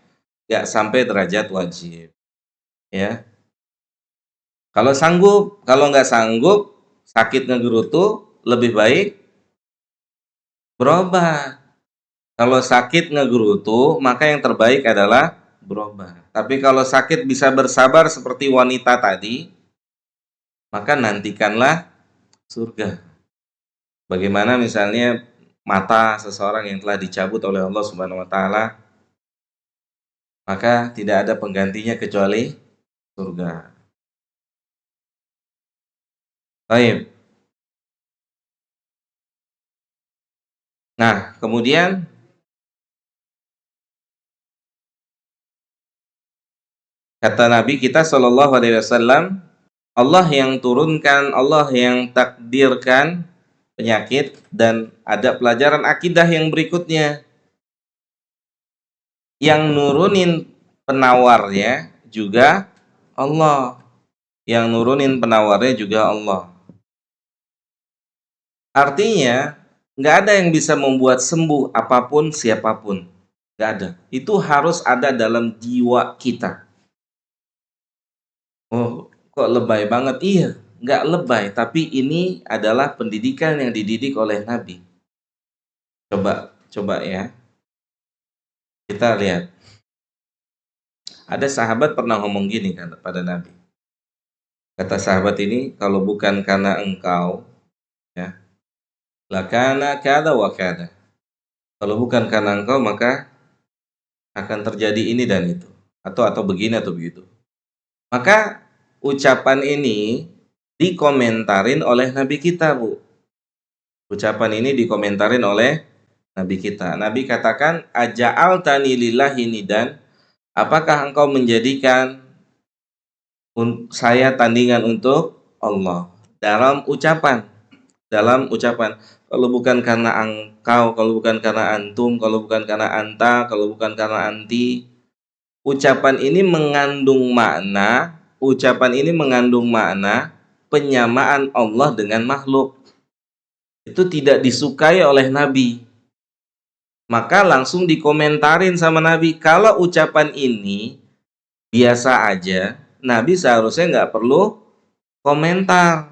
nggak sampai derajat wajib. Ya. Kalau sanggup, kalau nggak sanggup, sakit ngegerutu, lebih baik berobat. Kalau sakit ngegerutu, maka yang terbaik adalah berobat. Tapi kalau sakit bisa bersabar seperti wanita tadi, maka nantikanlah surga. Bagaimana misalnya mata seseorang yang telah dicabut oleh Allah Subhanahu wa taala, maka tidak ada penggantinya kecuali surga. Baik. Nah, kemudian kata Nabi kita Shallallahu alaihi wasallam, Allah yang turunkan, Allah yang takdirkan penyakit, dan ada pelajaran akidah yang berikutnya. Yang nurunin penawarnya juga Allah. Yang nurunin penawarnya juga Allah. Artinya, nggak ada yang bisa membuat sembuh apapun siapapun. Nggak ada. Itu harus ada dalam jiwa kita. Oh, kok lebay banget? Iya, nggak lebay. Tapi ini adalah pendidikan yang dididik oleh Nabi. Coba ya. Kita lihat. Ada sahabat pernah ngomong gini kan pada Nabi. Kata sahabat ini, kalau bukan karena engkau, ya, lakana kada wa kada. Kalau bukan karena engkau, maka akan terjadi ini dan itu. Atau begini atau begitu. Maka ucapan ini dikomentarin oleh Nabi kita, Bu. Ucapan ini dikomentarin oleh Nabi kita. Nabi katakan, aja'altani lillahi nidan, apakah engkau menjadikan saya tandingan untuk Allah? Dalam ucapan, kalau bukan karena engkau, kalau bukan karena antum, kalau bukan karena anta, kalau bukan karena anti. Ucapan ini mengandung makna penyamaan Allah dengan makhluk. Itu tidak disukai oleh Nabi. Maka langsung dikomentarin sama Nabi. Kalau ucapan ini biasa aja, Nabi seharusnya nggak perlu komentar.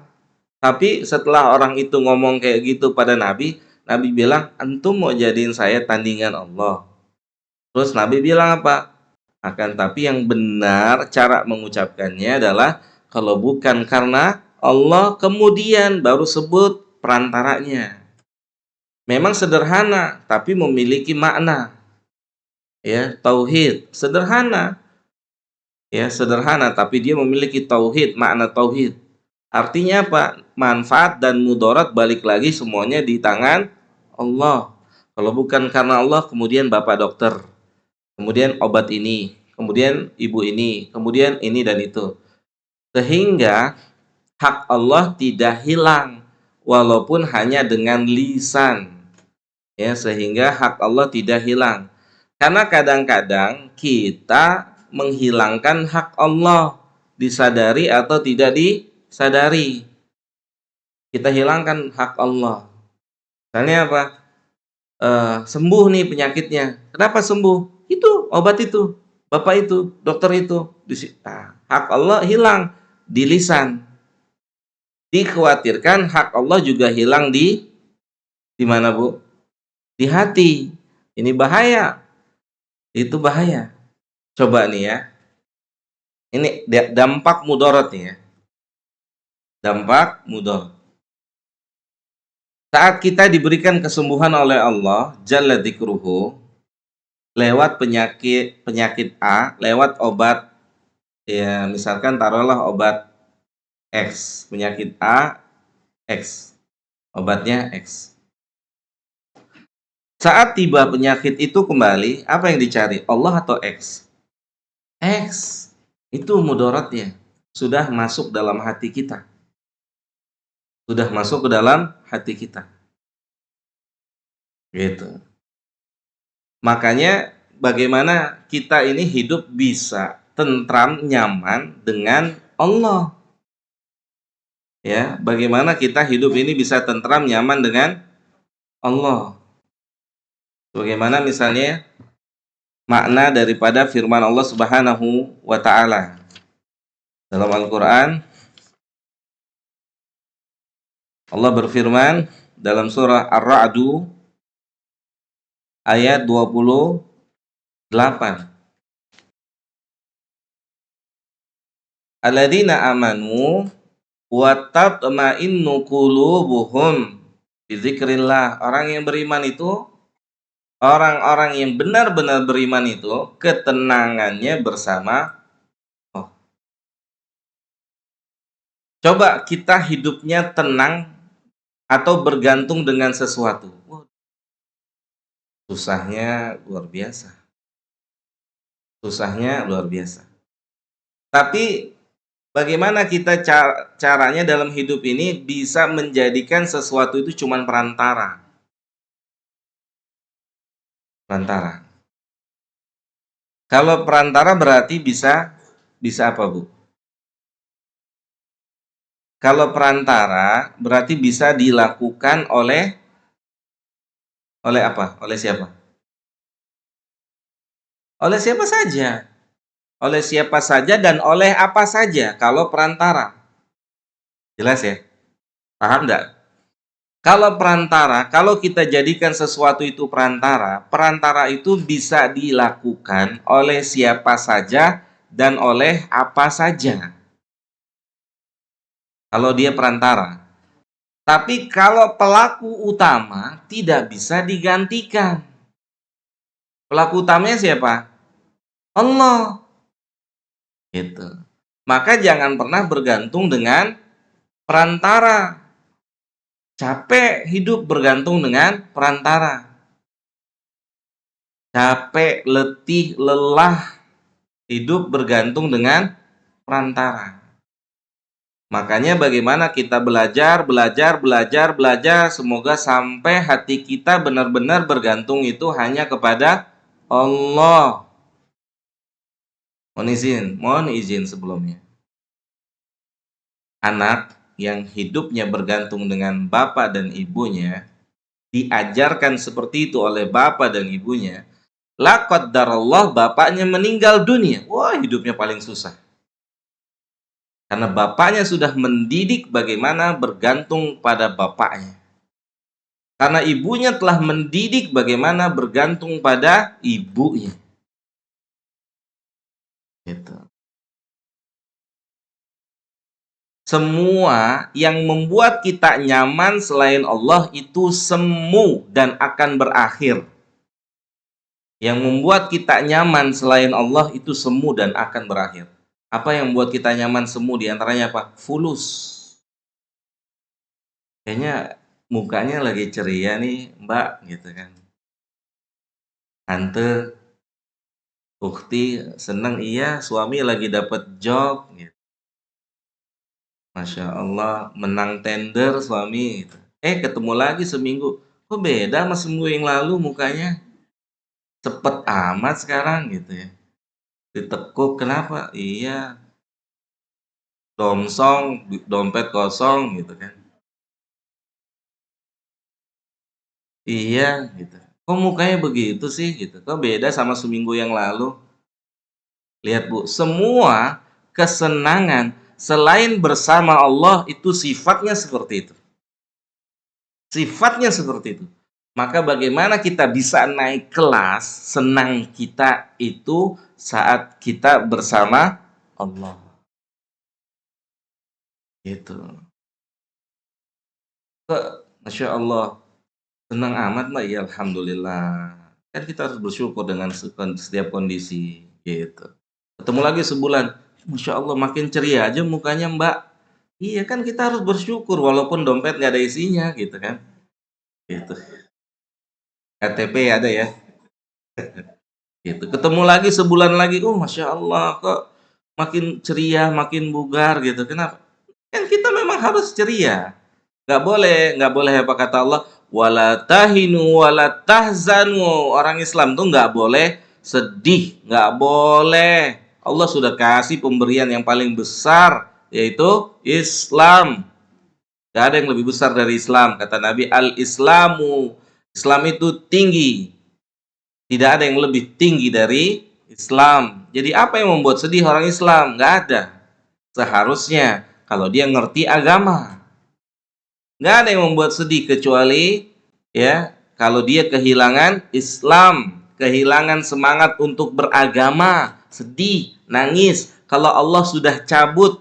Tapi setelah orang itu ngomong kayak gitu pada Nabi, Nabi bilang, antum mau jadiin saya tandingan Allah. Terus Nabi bilang apa? Akan tapi yang benar cara mengucapkannya adalah kalau bukan karena Allah, kemudian baru sebut perantaranya. Memang sederhana, tapi memiliki makna. Ya, tauhid sederhana. Ya, sederhana, tapi dia memiliki tauhid, makna tauhid. Artinya apa? Manfaat dan mudarat balik lagi semuanya di tangan Allah. Kalau bukan karena Allah, kemudian bapak dokter, kemudian obat ini, kemudian ibu ini, kemudian ini dan itu. Sehingga hak Allah tidak hilang walaupun hanya dengan lisan. ya, sehingga hak Allah tidak hilang. Karena kadang-kadang kita menghilangkan hak Allah, disadari atau tidak disadari. Kita hilangkan hak Allah. Misalnya apa? Sembuh nih penyakitnya. Kenapa sembuh? Itu obat itu, bapak itu, dokter itu. Hak Allah hilang di lisan. Dikhawatirkan hak Allah juga hilang di mana, Bu? Di hati. Ini bahaya. Itu bahaya. Coba nih ya. Ini dampak mudarat nih ya. Dampak mudarat. Saat kita diberikan kesembuhan oleh Allah Jalla dzikruhu lewat penyakit A, lewat obat, ya misalkan taruhlah obat X, penyakit A X, obatnya X. Saat tiba penyakit itu kembali, apa yang dicari? Allah atau X? X. Itu mudaratnya. Sudah masuk dalam hati kita. Sudah masuk ke dalam hati kita. Gitu. Makanya bagaimana kita ini hidup bisa tentram, nyaman dengan Allah. Ya, bagaimana kita hidup ini bisa tentram, nyaman dengan Allah. Bagaimana misalnya makna daripada firman Allah Subhanahu wa taala dalam Al-Qur'an. Allah berfirman dalam surah Ar-Ra'du ayat 28. Alladzina amanu wa tatma'innu qulubuhum bi dzikrillah. Orang yang beriman itu, orang-orang yang benar-benar beriman itu, ketenangannya bersama Allah. Coba kita hidupnya tenang atau bergantung dengan sesuatu. Susahnya luar biasa. Susahnya luar biasa. Tapi bagaimana kita caranya dalam hidup ini bisa menjadikan sesuatu itu cuma perantara. Perantara. Kalau perantara berarti bisa apa, Bu? Kalau perantara berarti bisa dilakukan oleh apa? Oleh siapa? Oleh siapa saja. Oleh siapa saja dan oleh apa saja kalau perantara. Jelas ya? Paham enggak? Kalau perantara, kalau kita jadikan sesuatu itu perantara, perantara itu bisa dilakukan oleh siapa saja dan oleh apa saja. Kalau dia perantara. Tapi kalau pelaku utama tidak bisa digantikan. Pelaku utamanya siapa? Allah. Gitu. Maka jangan pernah bergantung dengan perantara. Capek hidup bergantung dengan perantara. Capek, letih, lelah hidup bergantung dengan perantara. Makanya bagaimana kita belajar, semoga sampai hati kita benar-benar bergantung itu hanya kepada Allah. Mohon izin sebelumnya. Anak yang hidupnya bergantung dengan bapak dan ibunya, diajarkan seperti itu oleh bapak dan ibunya, la qaddarallah, bapaknya meninggal dunia. Wah, hidupnya paling susah. Karena bapaknya sudah mendidik bagaimana bergantung pada bapaknya. Karena ibunya telah mendidik bagaimana bergantung pada ibunya. Gitu. Semua yang membuat kita nyaman selain Allah itu semu dan akan berakhir. Yang membuat kita nyaman selain Allah itu semu dan akan berakhir. Apa yang membuat kita nyaman semu? Di antaranya apa? Fulus. Kayaknya mukanya lagi ceria nih, Mbak, gitu kan. Tante, ukti seneng, iya, suami lagi dapat job gitu. Masya Allah, menang tender suami gitu. Ketemu lagi seminggu, kok beda sama seminggu yang lalu mukanya? Cepet amat sekarang gitu ya. Ditekuk kenapa? Iya, domsong, dompet kosong gitu kan. Iya gitu. Kok mukanya begitu sih gitu? Kok beda sama seminggu yang lalu? Lihat Bu, semua kesenangan selain bersama Allah itu sifatnya seperti itu. Sifatnya seperti itu. Maka bagaimana kita bisa naik kelas senang kita itu saat kita bersama Allah. Gitu. Masya Allah. Senang amat Mbak, ya alhamdulillah. Kan kita harus bersyukur dengan setiap kondisi gitu. Ketemu lagi sebulan, Masya Allah makin ceria aja mukanya Mbak. Iya kan kita harus bersyukur walaupun dompet nggak ada isinya gitu kan. Gitu. KTP ada ya. Gitu. Ketemu lagi sebulan lagi, oh Masya Allah kok makin ceria, makin bugar gitu. Kenapa? Kan kita memang harus ceria. Nggak boleh apa kata Allah, wala tahinu wala tahzanu. Orang Islam tuh nggak boleh sedih, nggak boleh. Allah sudah kasih pemberian yang paling besar, yaitu Islam. Gak ada yang lebih besar dari Islam. Kata Nabi, al-Islamu. Islam itu tinggi. Tidak ada yang lebih tinggi dari Islam. Jadi apa yang membuat sedih orang Islam? Nggak ada. Seharusnya kalau dia ngerti agama. Nggak ada yang membuat sedih kecuali ya kalau dia kehilangan Islam, kehilangan semangat untuk beragama, sedih, nangis. Kalau Allah sudah cabut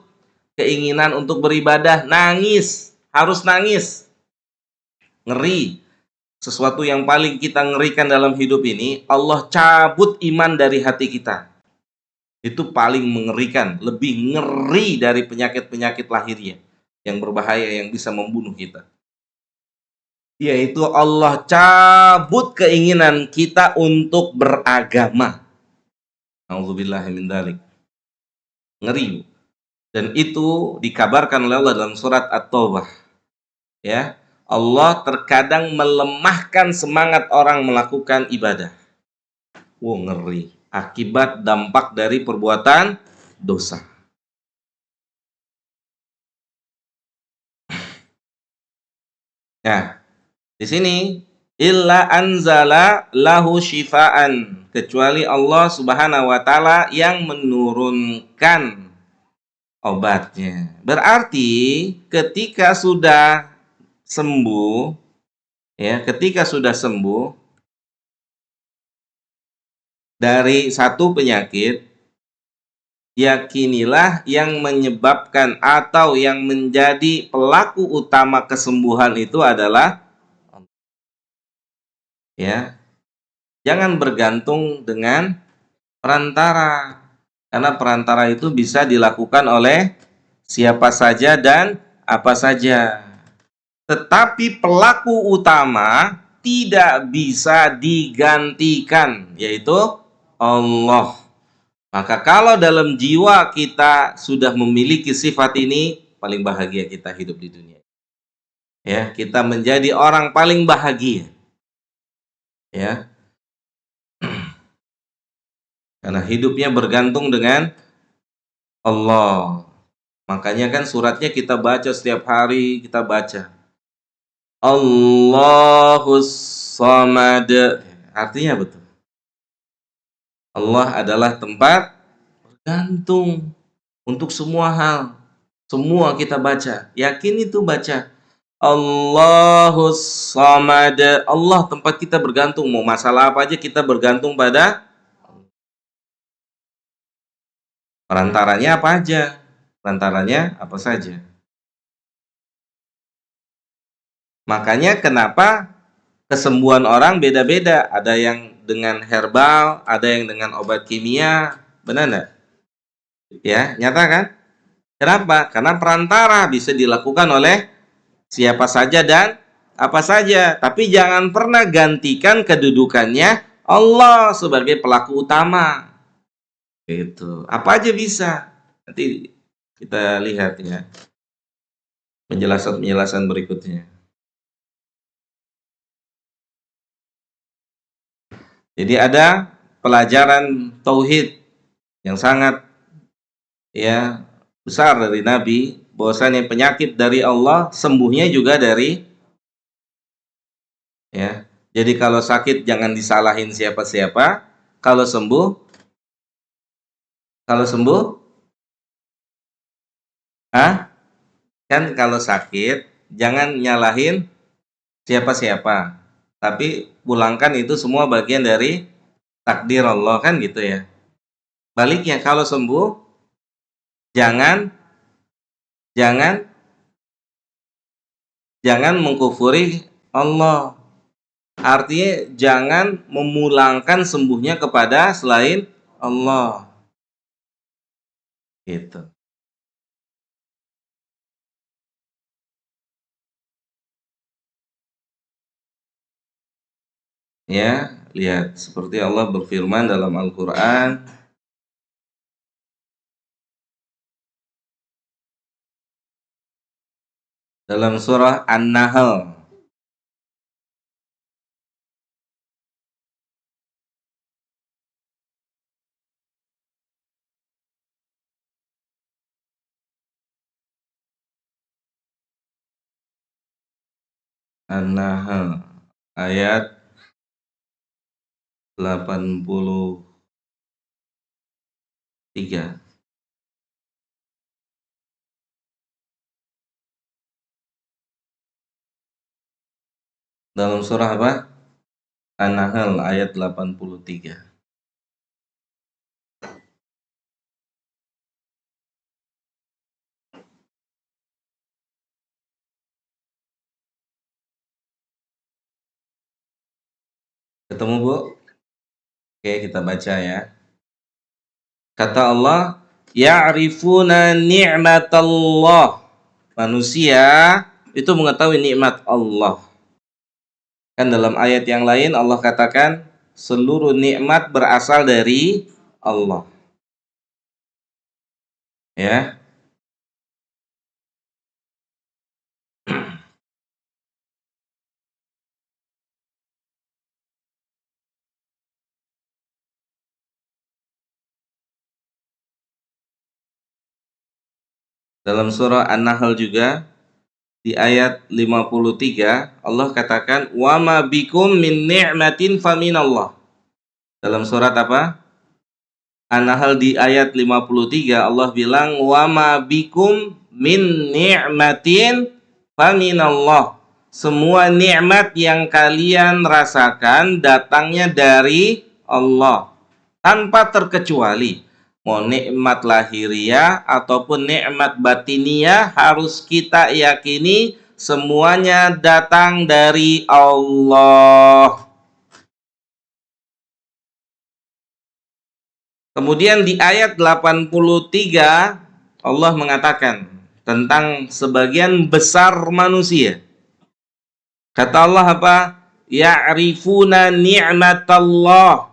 keinginan untuk beribadah, nangis, harus nangis. Ngeri. Sesuatu yang paling kita ngerikan dalam hidup ini, Allah cabut iman dari hati kita. Itu paling mengerikan, lebih ngeri dari penyakit-penyakit lahiriah yang berbahaya yang bisa membunuh kita. Yaitu Allah cabut keinginan kita untuk beragama. Auzubillahi min dzalik. Ngeri. Dan itu dikabarkan oleh Allah dalam surat At-Taubah. Ya, Allah terkadang melemahkan semangat orang melakukan ibadah. Ngeri. Akibat dampak dari perbuatan dosa. Nah, di sini illa anzala lahu syifaan, kecuali Allah Subhanahu wa taala yang menurunkan obatnya. Berarti ketika sudah sembuh ya, ketika sudah sembuh dari satu penyakit, yakinilah yang menyebabkan atau yang menjadi pelaku utama kesembuhan itu adalah ya. Jangan bergantung dengan perantara. Karena perantara itu bisa dilakukan oleh siapa saja dan apa saja. Tetapi pelaku utama tidak bisa digantikan, yaitu Allah. Maka kalau dalam jiwa kita sudah memiliki sifat ini, paling bahagia kita hidup di dunia. Ya, kita menjadi orang paling bahagia. Ya. Karena hidupnya bergantung dengan Allah. Makanya kan suratnya kita baca setiap hari, kita baca. Allahus Samad. Artinya betul. Allah adalah tempat bergantung untuk semua hal. Semua kita baca. Yakin itu baca. Allahus Samad. Allah tempat kita bergantung. Mau masalah apa aja kita bergantung pada perantaranya apa aja. Perantaranya apa saja. Makanya kenapa kesembuhan orang beda-beda. Ada yang dengan herbal, ada yang dengan obat kimia. Benar nggak? Ya, nyata kan? Kenapa? Karena perantara bisa dilakukan oleh siapa saja dan apa saja. Tapi jangan pernah gantikan kedudukannya Allah sebagai pelaku utama. Itu. Apa aja bisa. Nanti kita lihat ya. Penjelasan-penjelasan berikutnya. Jadi ada pelajaran tauhid yang sangat besar dari Nabi, bahwasanya penyakit dari Allah, sembuhnya juga dari Jadi kalau sakit jangan disalahin siapa-siapa, kalau sembuh kan kalau sakit jangan nyalahin siapa-siapa, tapi pulangkan itu semua bagian dari takdir Allah, kan gitu ya. Baliknya kalau sembuh jangan mengkufuri Allah. Artinya jangan memulangkan sembuhnya kepada selain Allah. Gitu. Ya, lihat seperti Allah berfirman dalam Al-Qur'an dalam surah An-Nahl. An-Nahl ayat 83. Dalam surah apa? An-Nahl ayat 83. Ketemu, Bu? Oke, kita baca ya. Kata Allah, ya'rifuna ni'matallah. Manusia itu mengetahui nikmat Allah. Kan dalam ayat yang lain Allah katakan seluruh nikmat berasal dari Allah. Ya. Dalam surah An-Nahl juga di ayat 53 Allah katakan wa ma bikum min ni'matin faminallah. Dalam surat apa? An-Nahl di ayat 53 Allah bilang wa ma bikum min ni'matin faminallah. Semua nikmat yang kalian rasakan datangnya dari Allah tanpa terkecuali. Mau nikmat lahiriah ataupun nikmat batiniah, harus kita yakini semuanya datang dari Allah. Kemudian di ayat 83 Allah mengatakan tentang sebagian besar manusia. Kata Allah apa? Ya'rifuna ni'matallah.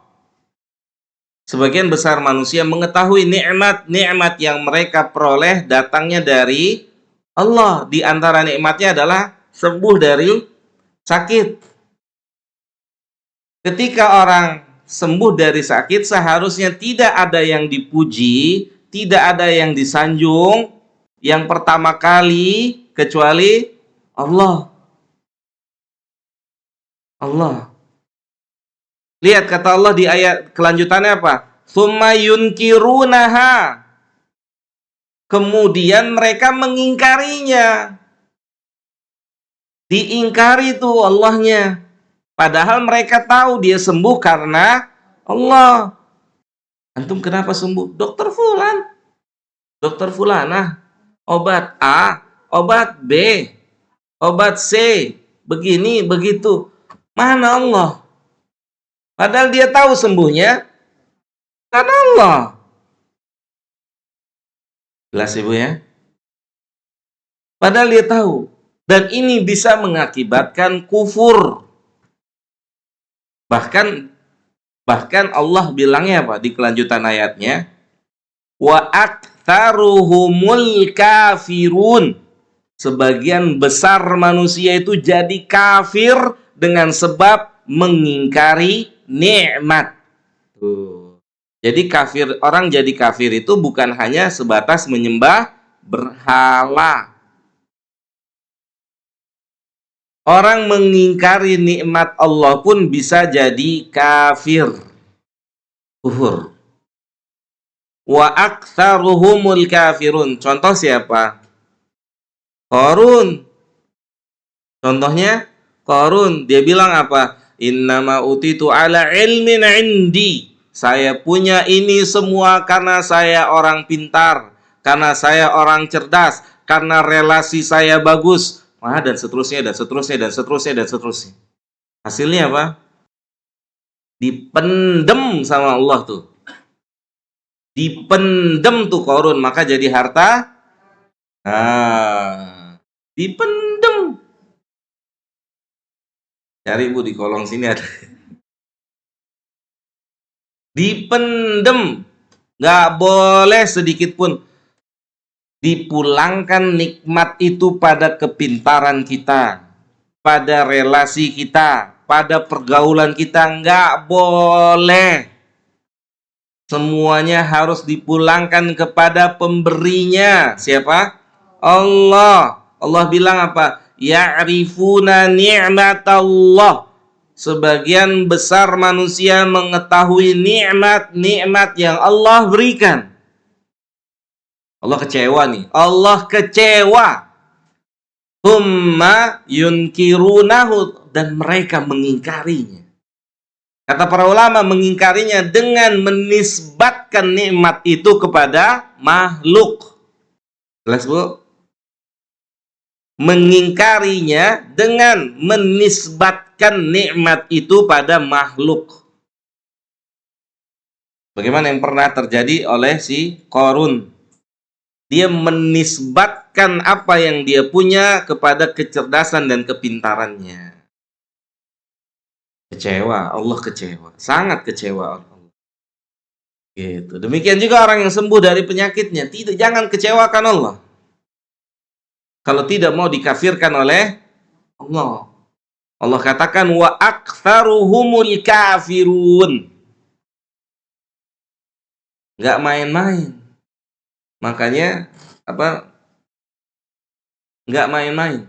Sebagian besar manusia mengetahui nikmat-nikmat yang mereka peroleh datangnya dari Allah. Di antara nikmatnya adalah sembuh dari sakit. Ketika orang sembuh dari sakit, seharusnya tidak ada yang dipuji, tidak ada yang disanjung yang pertama kali kecuali Allah. Lihat kata Allah di ayat kelanjutannya apa? Tsumma yunkirunaha. Kemudian mereka mengingkarinya. Diingkari tuh Allahnya. Padahal mereka tahu dia sembuh karena Allah. Antum kenapa sembuh? Dokter Fulan. Dokter Fulana. Obat A, obat B, obat C. Begini, begitu. Mana Allah? Padahal dia tahu sembuhnya karena Allah. Jelas Ibu ya? Padahal dia tahu. Dan ini bisa mengakibatkan kufur. Bahkan Allah bilangnya apa di kelanjutan ayatnya? Wa aktsaruhumul kafirun. Sebagian besar manusia itu jadi kafir dengan sebab mengingkari nikmat. Tuh. Jadi orang jadi kafir itu bukan hanya sebatas menyembah berhala. Orang mengingkari nikmat Allah pun bisa jadi kafir, kufur. Wa aktsaruhumul kafirun. Contoh siapa? Qarun. Contohnya Qarun, dia bilang apa? Innama utitu ala ilmin indi. Saya punya ini semua karena saya orang pintar, karena saya orang cerdas, karena relasi saya bagus. Wah, dan seterusnya, dan seterusnya, dan seterusnya, dan seterusnya. Hasilnya apa? Dipendem sama Allah tuh. Dipendem tuh Qarun, maka jadi harta. Nah, dipendem. Cari Bu, di kolong sini ada. Dipendem. Nggak boleh sedikit pun. Dipulangkan nikmat itu pada kepintaran kita, pada relasi kita, pada pergaulan kita. Nggak boleh. Semuanya harus dipulangkan kepada pemberinya. Siapa? Allah. Allah bilang apa? Ya'rifuna ni'matallah. Sebagian besar manusia mengetahui nikmat-nikmat yang Allah berikan. Allah kecewa nih. Allah kecewa. Humma yunkirunahu. Dan mereka mengingkarinya. Kata para ulama, mengingkarinya dengan menisbatkan nikmat itu kepada makhluk. Jelas Bu? Mengingkarinya dengan menisbatkan nikmat itu pada makhluk. Bagaimana yang pernah terjadi oleh si Qarun? Dia menisbatkan apa yang dia punya kepada kecerdasan dan kepintarannya. Kecewa, Allah kecewa, sangat kecewa Allah. Gitu. Demikian juga orang yang sembuh dari penyakitnya, jangan kecewakan Allah. Kalau tidak mau dikafirkan oleh Allah. Allah katakan wa aktsaruhumul kafirun. Enggak main-main. Makanya apa? Enggak main-main.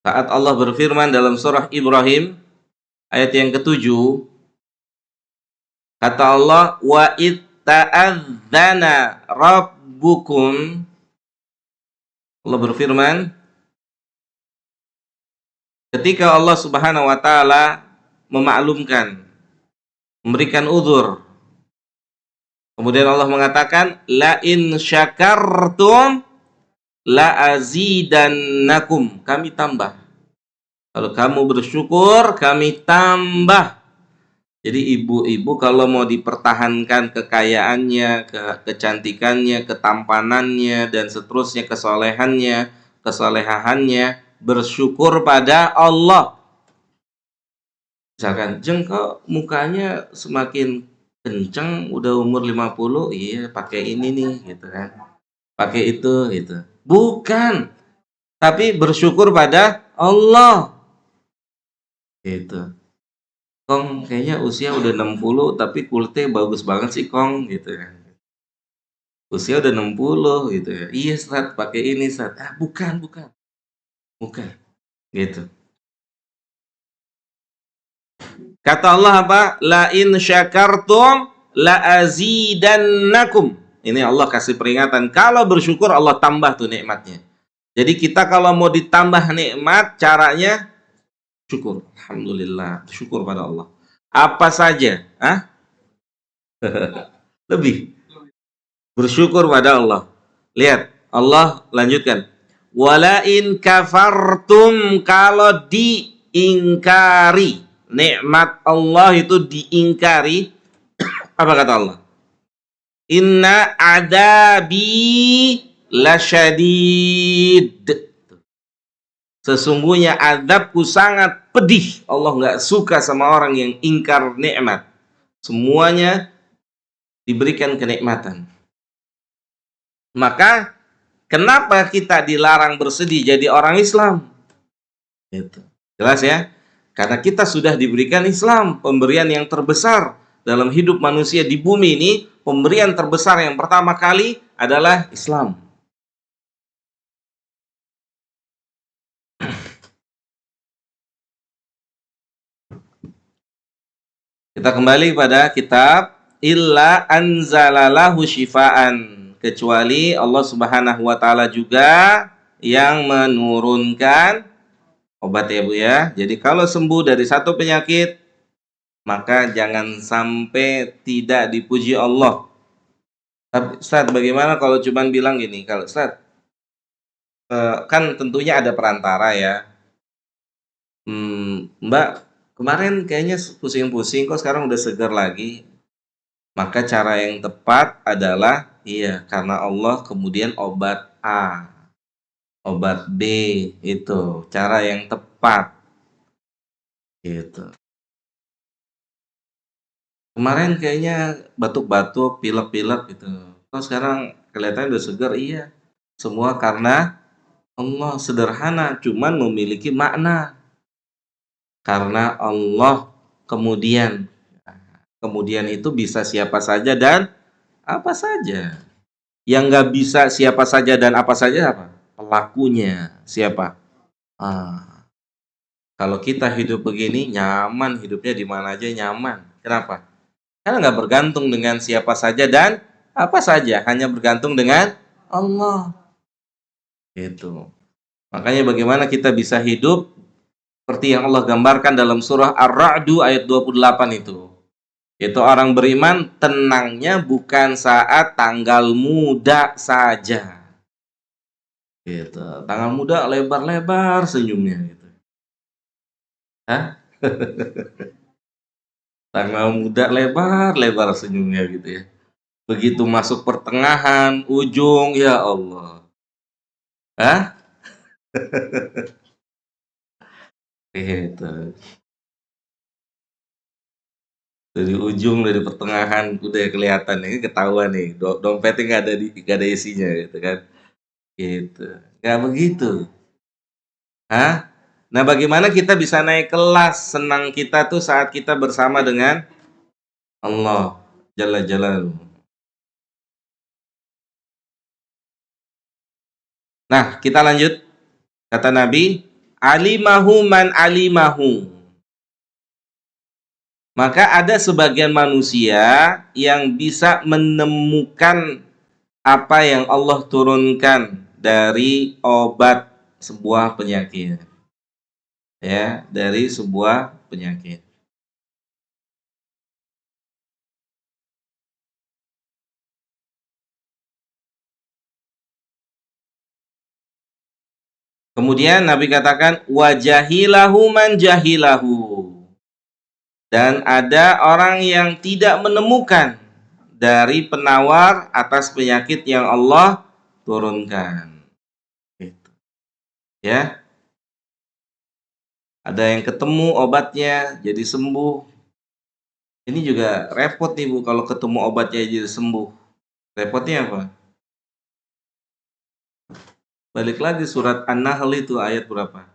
Saat Allah berfirman dalam surah Ibrahim ayat yang ke-7, kata Allah, wa itta'adzana rabbukum. Allah berfirman, ketika Allah Subhanahu wa taala memaklumkan, memberikan uzur, kemudian Allah mengatakan, la in syakartum la azidannakum. Kami tambah. Kalau kamu bersyukur, kami tambah. Jadi ibu-ibu kalau mau dipertahankan kekayaannya, kecantikannya, ketampanannya, dan seterusnya, kesolehannya, kesolehahannya, bersyukur pada Allah. Misalkan, Jeng kok mukanya semakin kenceng, udah umur 50, iya pakai ini nih, gitu kan. Pakai itu, gitu. Bukan. Tapi bersyukur pada Allah. Gitu. Kong kayaknya usia udah 60 tapi kulitnya bagus banget sih Kong, gitu kan. Usia udah 60 gitu ya. Iya Ustaz, pakai ini Ustaz. Ah, bukan. Bukan. Gitu. Kata Allah apa? La in syakartum la azidannakum. Ini Allah kasih peringatan. Kalau bersyukur Allah tambah tuh nikmatnya. Jadi kita kalau mau ditambah nikmat, caranya syukur. Alhamdulillah, syukur pada Allah. Apa saja? Lebih. Bersyukur pada Allah. Lihat, Allah lanjutkan. Wala in kafartum, kalau diingkari. Nikmat Allah itu diingkari. Apa kata Allah? Inna adabi lasyadid. Sesungguhnya azabku sangat pedih. Allah nggak suka sama orang yang ingkar nikmat. Semuanya diberikan kenikmatan. Maka kenapa kita dilarang bersedih jadi orang Islam? Itu. Jelas ya? Karena kita sudah diberikan Islam, pemberian yang terbesar dalam hidup manusia di bumi ini, pemberian terbesar yang pertama kali adalah Islam. Kita kembali pada kitab illa anzalalahu syifaan, kecuali Allah Subhanahu wa taala juga yang menurunkan obat ya Bu ya. Jadi kalau sembuh dari satu penyakit, maka jangan sampai tidak dipuji Allah. Tapi Ustaz, bagaimana kalau cuman bilang gini, kalau Ustaz, kan tentunya ada perantara ya. Mbak, kemarin kayaknya pusing-pusing kok sekarang udah segar lagi. Maka cara yang tepat adalah iya, karena Allah, kemudian obat A, obat B, itu cara yang tepat. Gitu. Kemarin kayaknya batuk-batuk, pilek-pilek gitu. Kok sekarang kelihatannya udah segar? Iya. Semua karena Allah, sederhana, cuman memiliki makna. Karena Allah, kemudian itu bisa siapa saja dan apa saja. Yang nggak bisa siapa saja dan apa saja apa? Pelakunya. Siapa? Ah, kalau kita hidup begini nyaman, hidupnya di mana aja nyaman. Kenapa? Karena nggak bergantung dengan siapa saja dan apa saja, hanya bergantung dengan Allah. Itu. Makanya bagaimana kita bisa hidup seperti yang Allah gambarkan dalam surah Ar-Ra'du ayat 28 itu. Yaitu orang beriman tenangnya bukan saat tanggal muda saja. Gitu. Tanggal muda lebar-lebar senyumnya gitu. Hah? Tanggal muda lebar-lebar senyumnya gitu ya. Begitu masuk pertengahan, ujung, ya Allah. Hah? Gitu. Dari ujung, dari pertengahan udah kelihatan ini, ketahuan nih. Dompetnya nggak ada isinya gitu kan. Gitu. Nggak begitu. Hah? Nah, bagaimana kita bisa naik kelas senang kita tuh saat kita bersama dengan Allah Jalla Jalaluhu. Nah, kita lanjut. Kata Nabi, alimahu man alimahu. Maka ada sebagian manusia yang bisa menemukan apa yang Allah turunkan dari obat sebuah penyakit. Ya, dari sebuah penyakit. Kemudian Nabi katakan wajahilahu man jahilahu. Dan ada orang yang tidak menemukan dari penawar atas penyakit yang Allah turunkan. Gitu. Ya, ada yang ketemu obatnya jadi sembuh. Ini juga repot nih Bu, kalau ketemu obatnya jadi sembuh. Repotnya apa? Balik lagi surat An-Nahl itu ayat berapa?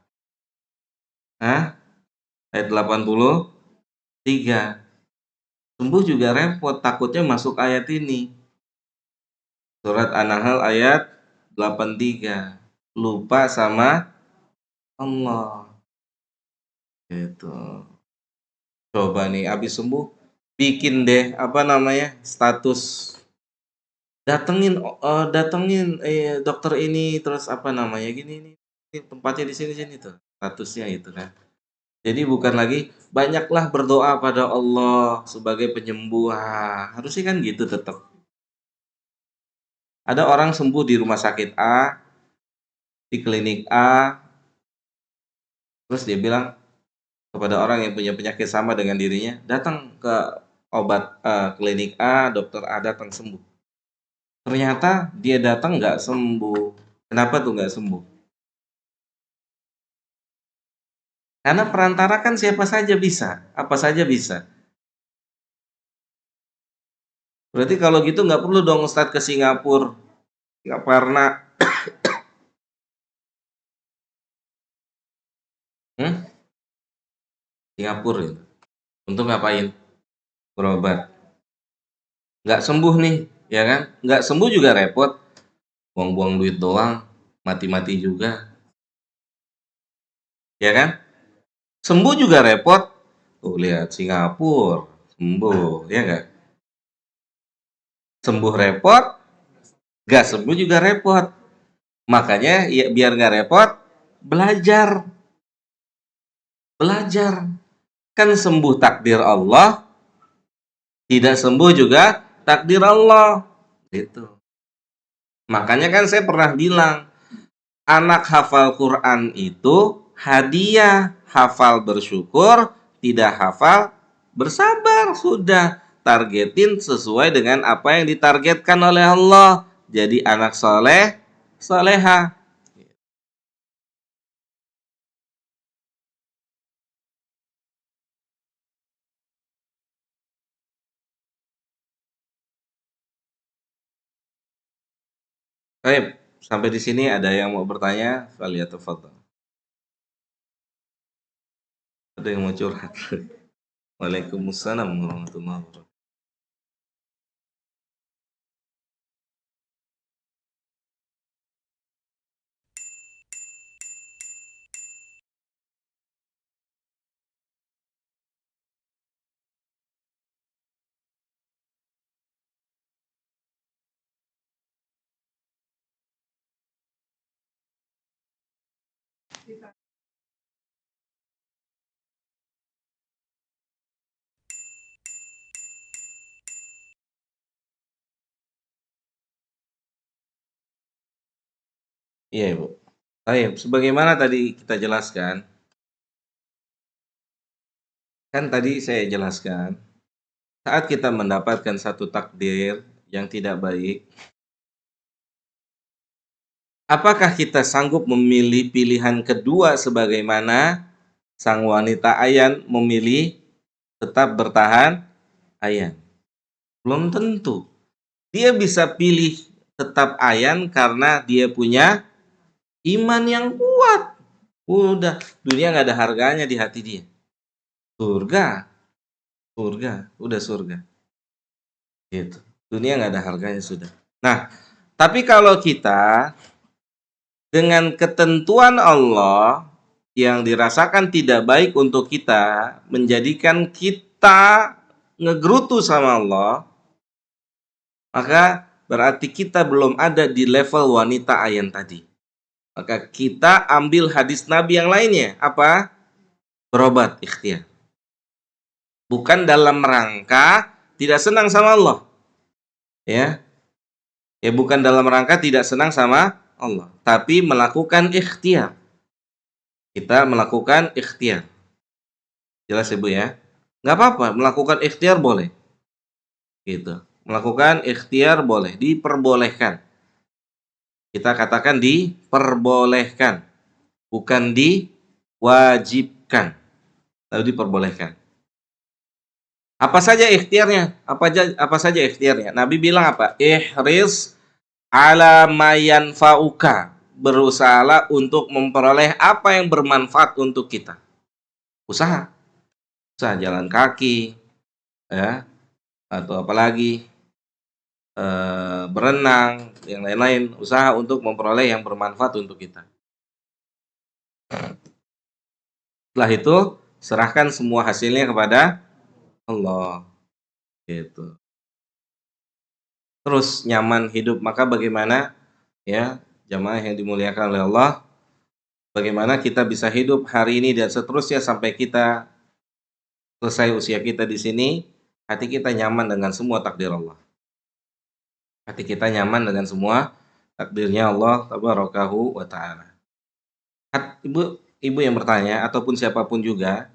Hah? Ayat 83. Sembuh juga repot, takutnya masuk ayat ini. Surat An-Nahl ayat 83. Lupa sama Allah. Gitu. Coba nih, habis sembuh, bikin deh apa namanya, status, datengin dokter ini, terus apa namanya, gini nih, ini tempatnya di sini sini tuh statusnya itu kan. Jadi bukan lagi banyaklah berdoa pada Allah sebagai penyembuh. Harusnya kan gitu tetap. Ada orang sembuh di rumah sakit A, di klinik A, terus dia bilang kepada orang yang punya penyakit sama dengan dirinya, datang ke klinik A, dokter A datang sembuh. Ternyata dia datang nggak sembuh. Kenapa tuh nggak sembuh? Karena perantara kan siapa saja bisa, apa saja bisa. Berarti kalau gitu nggak perlu dong Ustadz ke Singapura, nggak pernah. Singapura itu. Untuk ngapain? Berobat. Nggak sembuh nih, ya kan? Nggak sembuh juga repot. Buang-buang duit doang, mati-mati juga, ya kan? Sembuh juga repot. Tuh lihat Singapura, sembuh, ya nggak? Sembuh repot, nggak sembuh juga repot. Makanya ya biar nggak repot, belajar. Belajar. Kan sembuh takdir Allah, tidak sembuh juga takdir Allah. Gitu. Makanya kan saya pernah bilang, anak hafal Quran itu hadiah, hafal bersyukur, tidak hafal bersabar. Sudah, targetin sesuai dengan apa yang ditargetkan oleh Allah. Jadi anak soleh, soleha. Baik, sampai di sini ada yang mau bertanya? Falyatafadhal. Ada yang mau curhat? Waalaikumsalam warahmatullahi wabarakatuh. Iya, Ibu. Baik, sebagaimana tadi kita jelaskan, kan tadi saya jelaskan, saat kita mendapatkan satu takdir yang tidak baik, apakah kita sanggup memilih pilihan kedua sebagaimana sang wanita Ayan memilih tetap bertahan Ayan? Belum tentu. Dia bisa pilih tetap Ayan karena dia punya iman yang kuat. Udah, dunia nggak ada harganya di hati dia. Surga, surga, udah surga. Gitu. Dunia nggak ada harganya sudah. Nah, tapi kalau kita dengan ketentuan Allah yang dirasakan tidak baik untuk kita, menjadikan kita ngegerutu sama Allah, maka berarti kita belum ada di level wanita Ayan tadi. Maka kita ambil hadis Nabi yang lainnya. Apa? Berobat ikhtiar. Bukan dalam rangka tidak senang sama Allah. Ya. Ya bukan dalam rangka tidak senang sama Allah, tapi melakukan ikhtiar. Kita melakukan ikhtiar. Jelas Ibu ya? Nggak apa-apa, melakukan ikhtiar boleh. Gitu. Melakukan ikhtiar boleh, diperbolehkan. Kita katakan diperbolehkan, bukan diwajibkan, tapi diperbolehkan. Apa saja ikhtiarnya? Apa saja ikhtiarnya? Nabi bilang apa? Ihris ala mayanfa'uka. Berusahalah untuk memperoleh apa yang bermanfaat untuk kita. Usaha. Usaha jalan kaki, ya, atau apalagi berenang, yang lain-lain. Usaha untuk memperoleh yang bermanfaat untuk kita. Setelah itu, serahkan semua hasilnya kepada Allah. Gitu. Terus nyaman hidup, maka bagaimana ya jamaah yang dimuliakan oleh Allah, bagaimana kita bisa hidup hari ini dan seterusnya sampai kita selesai usia kita di sini, hati kita nyaman dengan semua takdir Allah. Hati kita nyaman dengan semua takdirnya Allah tabarakahu wa ta'ala. Ibu yang bertanya ataupun siapapun juga,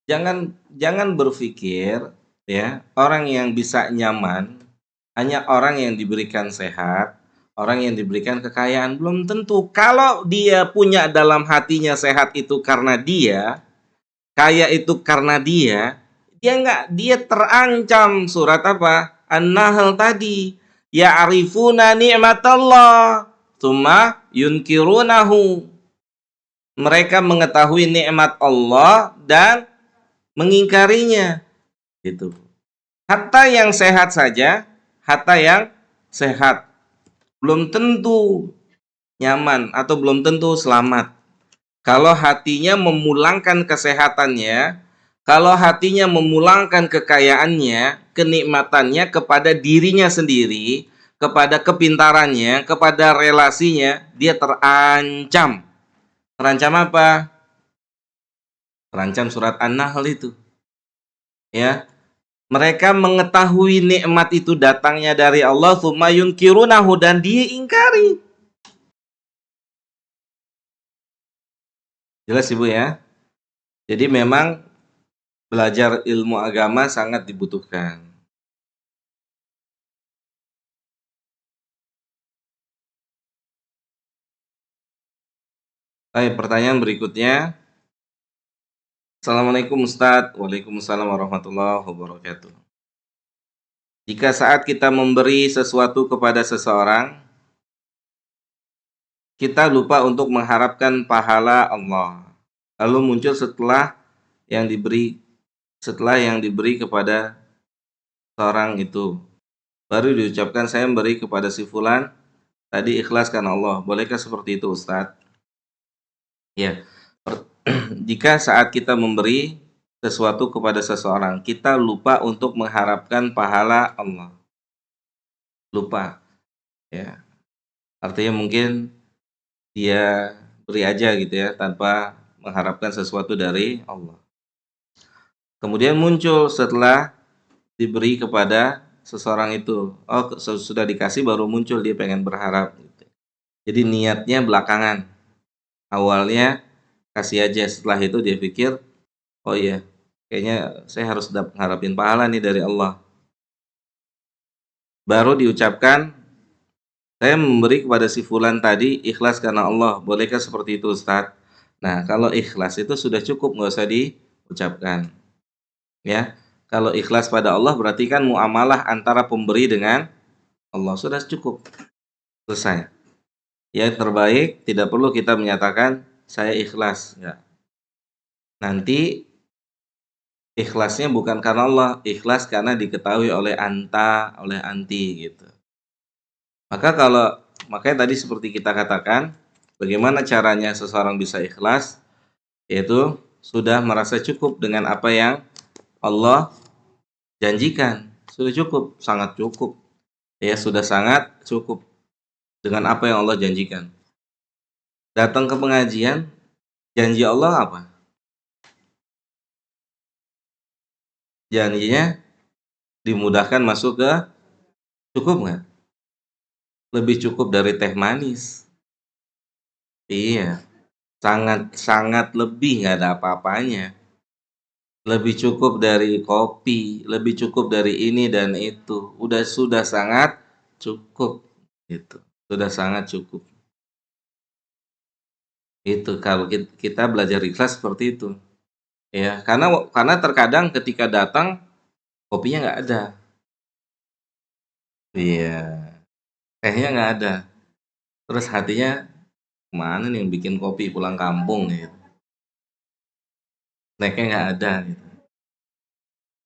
jangan berpikir ya orang yang bisa nyaman hanya orang yang diberikan sehat, orang yang diberikan kekayaan. Belum tentu. Kalau dia punya dalam hatinya sehat itu karena dia, kaya itu karena dia terancam. Surat apa? An-Nahl tadi. Ya'rifuna ni'matallah tsumma yunkirunahu. Mereka mengetahui nikmat Allah dan mengingkarinya. Gitu. Hatta yang sehat saja, hatta yang sehat belum tentu nyaman atau belum tentu selamat. Kalau hatinya memulangkan kesehatannya, kalau hatinya memulangkan kekayaannya, kenikmatannya kepada dirinya sendiri, kepada kepintarannya, kepada relasinya, dia terancam. Terancam apa? Terancam surat An-Nahl itu. Ya, mereka mengetahui nikmat itu datangnya dari Allah, tsumma yunkirunahu, dan dia ingkari. Jelas Ibu ya? Jadi memang belajar ilmu agama sangat dibutuhkan. Baik, pertanyaan berikutnya. Assalamualaikum Ustadz. Waalaikumsalam warahmatullahi wabarakatuh. Jika saat kita memberi sesuatu kepada seseorang, kita lupa untuk mengharapkan pahala Allah. Lalu muncul setelah yang diberi kepada seorang itu. Baru diucapkan saya memberi kepada si fulan, tadi ikhlas karena Allah. Bolehkah seperti itu Ustadz? Ya. Jika saat kita memberi sesuatu kepada seseorang, kita lupa untuk mengharapkan pahala Allah. Lupa, ya. Artinya mungkin dia beri aja gitu ya, tanpa mengharapkan sesuatu dari Allah. Kemudian muncul setelah diberi kepada seseorang itu, oh sudah dikasih baru muncul dia pengen berharap. Gitu. Jadi niatnya belakangan. Awalnya kasih aja, setelah itu dia pikir, oh iya, kayaknya saya harus mengharapin pahala nih dari Allah. Baru diucapkan, saya memberi kepada si fulan tadi ikhlas karena Allah. Bolehkah seperti itu Ustadz? Nah, kalau ikhlas itu sudah cukup, nggak usah diucapkan. Ya, kalau ikhlas pada Allah berarti kan muamalah antara pemberi dengan Allah, sudah cukup, selesai. Yang terbaik tidak perlu kita menyatakan saya ikhlas. Ya. Nanti ikhlasnya bukan karena Allah, ikhlas karena diketahui oleh oleh anti gitu. Makanya tadi seperti kita katakan, bagaimana caranya seseorang bisa ikhlas, yaitu sudah merasa cukup dengan apa yang Allah janjikan. Sudah cukup, sangat cukup. Ya, sudah sangat cukup dengan apa yang Allah janjikan. Datang ke pengajian, janji Allah apa? Janjinya dimudahkan masuk ke, cukup nggak? Lebih cukup dari teh manis. Iya, sangat lebih, nggak ada apa-apanya. Lebih cukup dari kopi, lebih cukup dari ini dan itu. Sudah sangat cukup gitu. Sudah sangat cukup. Itu kalau kita belajar ikhlas seperti itu. Ya, karena terkadang ketika datang kopinya nggak ada. Iya, tehnya nggak ada. Terus hatinya, mana nih yang bikin kopi pulang kampung gitu. Snacknya nggak ada gitu.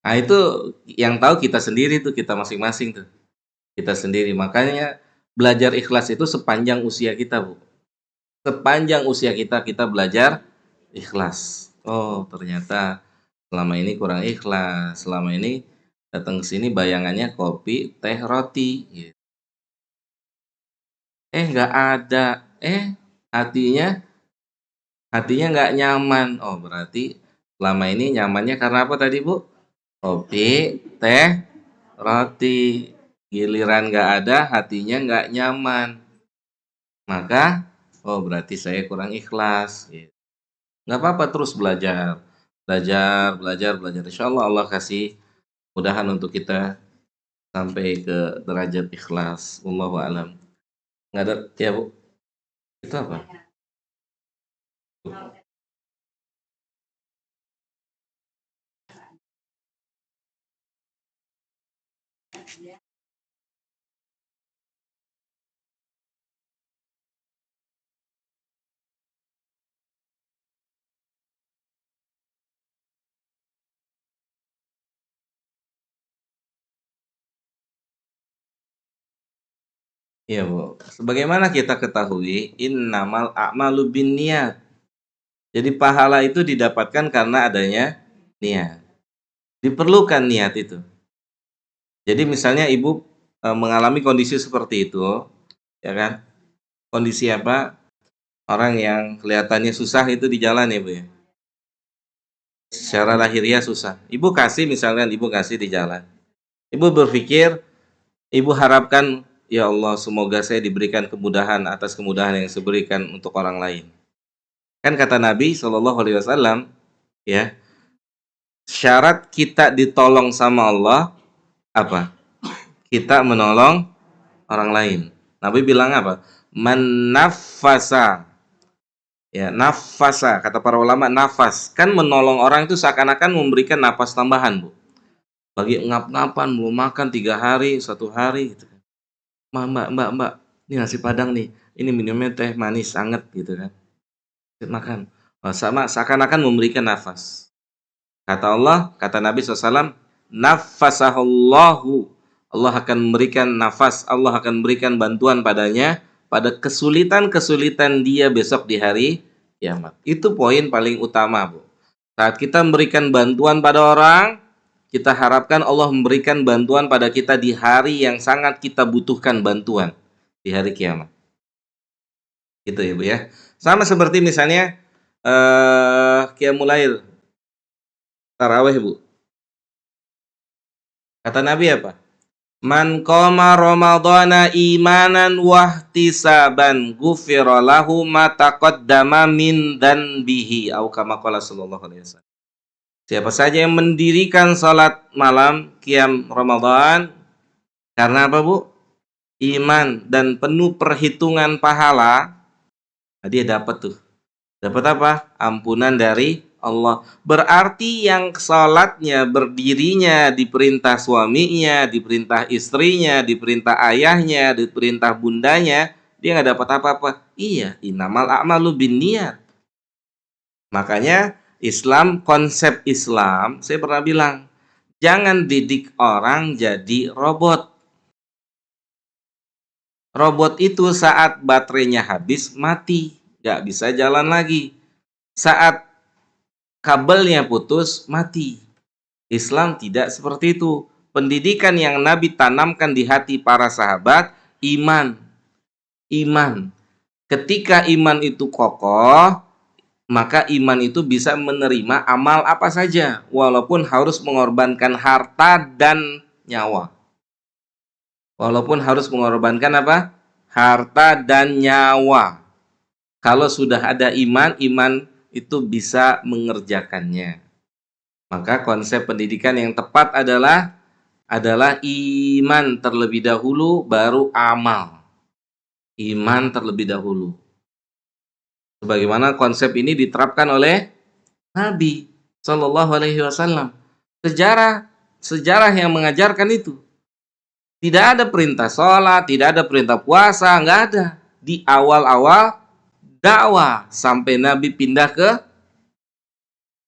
Nah itu yang tahu kita sendiri tuh, kita masing-masing tuh. Kita sendiri. Makanya belajar ikhlas itu sepanjang usia kita, Bu. Sepanjang usia kita, kita belajar ikhlas. Oh, ternyata selama ini kurang ikhlas. Selama ini datang ke sini bayangannya kopi, teh, roti. Gitu. Nggak ada. Hatinya hatinya nggak nyaman. Oh, berarti selama ini nyamannya karena apa tadi, Bu? Kopi, teh, roti. Giliran nggak ada, hatinya nggak nyaman. Maka, oh berarti saya kurang ikhlas. Gitu. Nggak apa-apa, terus belajar. Belajar, belajar, belajar. Insya Allah Allah kasih mudahan untuk kita sampai ke derajat ikhlas. Wallahu a'lam. Nggak ada, ya Bu? Itu apa? Iya, Bu. Sebagaimana kita ketahui, innamal a'malu binniyat. Jadi pahala itu didapatkan karena adanya niat. Diperlukan niat itu. Jadi misalnya ibu mengalami kondisi seperti itu, ya kan? Kondisi apa? Orang yang kelihatannya susah itu di jalan ya, Bu ya. Secara lahiriah susah. Ibu kasih misalnya ibu kasih di jalan. Ibu berpikir, ibu harapkan ya Allah semoga saya diberikan kemudahan atas kemudahan yang saya berikan untuk orang lain. Kan kata Nabi Shallallahu Alaihi Wasallam, ya syarat kita ditolong sama Allah apa? Kita menolong orang lain. Nabi bilang apa? Menafasa. Ya, nafasa kata para ulama nafas kan menolong orang itu seakan-akan memberikan nafas tambahan, Bu. Bagi ngap-ngapan belum makan 3 hari 1 hari gitu kan. Mbak, ini nasi padang nih, ini minumnya teh manis anget gitu kan. Makan. Sama seakan-akan memberikan nafas. Kata Allah, kata Nabi SAW, nafasahullahu. Allah akan memberikan nafas, Allah akan memberikan bantuan padanya pada kesulitan-kesulitan dia besok di hari kiamat. Itu poin paling utama, Bu. Saat kita memberikan bantuan pada orang, kita harapkan Allah memberikan bantuan pada kita di hari yang sangat kita butuhkan bantuan, di hari kiamat. Gitu ya, Bu ya. Sama seperti misalnya Qiyamul Lail, tarawih, Bu. Kata Nabi apa? Man qama ramadhana imanan wahtisaban ghufira lahu ma taqaddama min danbihi au kama qala sallallahu alaihi wasallam. Siapa saja yang mendirikan salat malam qiyam Ramadan karena apa, Bu? Iman dan penuh perhitungan pahala, nah dia dapat tuh. Dapat apa? Ampunan dari Allah. Berarti yang salatnya, berdirinya diperintah suaminya, diperintah istrinya, diperintah ayahnya, diperintah bundanya, dia nggak dapat apa-apa. Iya, innamal a'malu binniyat. Makanya Islam, konsep Islam, saya pernah bilang, jangan didik orang jadi robot. Robot itu saat baterainya habis, mati. Nggak bisa jalan lagi. Saat kabelnya putus, mati. Islam tidak seperti itu. Pendidikan yang Nabi tanamkan di hati para sahabat, iman. Iman. Ketika iman itu kokoh, maka iman itu bisa menerima amal apa saja, walaupun harus mengorbankan harta dan nyawa. Walaupun harus mengorbankan apa? Harta dan nyawa. Kalau sudah ada iman, iman itu bisa mengerjakannya. Maka konsep pendidikan yang tepat adalah iman terlebih dahulu baru amal. Iman terlebih dahulu. Sebagaimana konsep ini diterapkan oleh Nabi Shallallahu Alaihi Wasallam. Sejarah yang mengajarkan itu. Tidak ada perintah sholat, tidak ada perintah puasa, nggak ada. Di awal-awal dakwah sampai Nabi pindah ke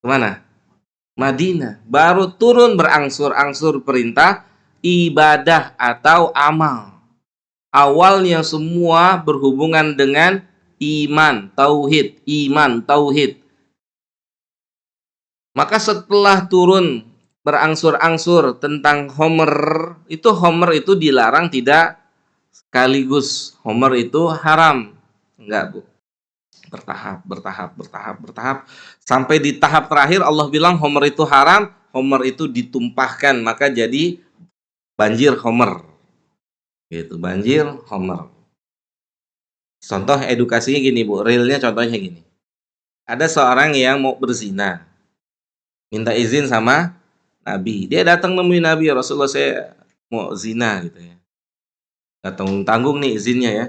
mana? Madinah. Baru turun berangsur-angsur perintah ibadah atau amal. Awalnya semua berhubungan dengan iman, tauhid. Maka setelah turun berangsur-angsur tentang Homer itu dilarang tidak sekaligus. Homer itu haram. Enggak, Bu. Bertahap sampai di tahap terakhir Allah bilang Homer itu haram, Homer itu ditumpahkan, maka jadi banjir Homer. Gitu, banjir Homer. Contoh edukasinya gini, Bu. Realnya contohnya gini. Ada seorang yang mau berzina. Minta izin sama Nabi. Dia datang menemui Nabi, ya Rasulullah, saya mau zina gitu ya. Datang tanggung nih izinnya ya.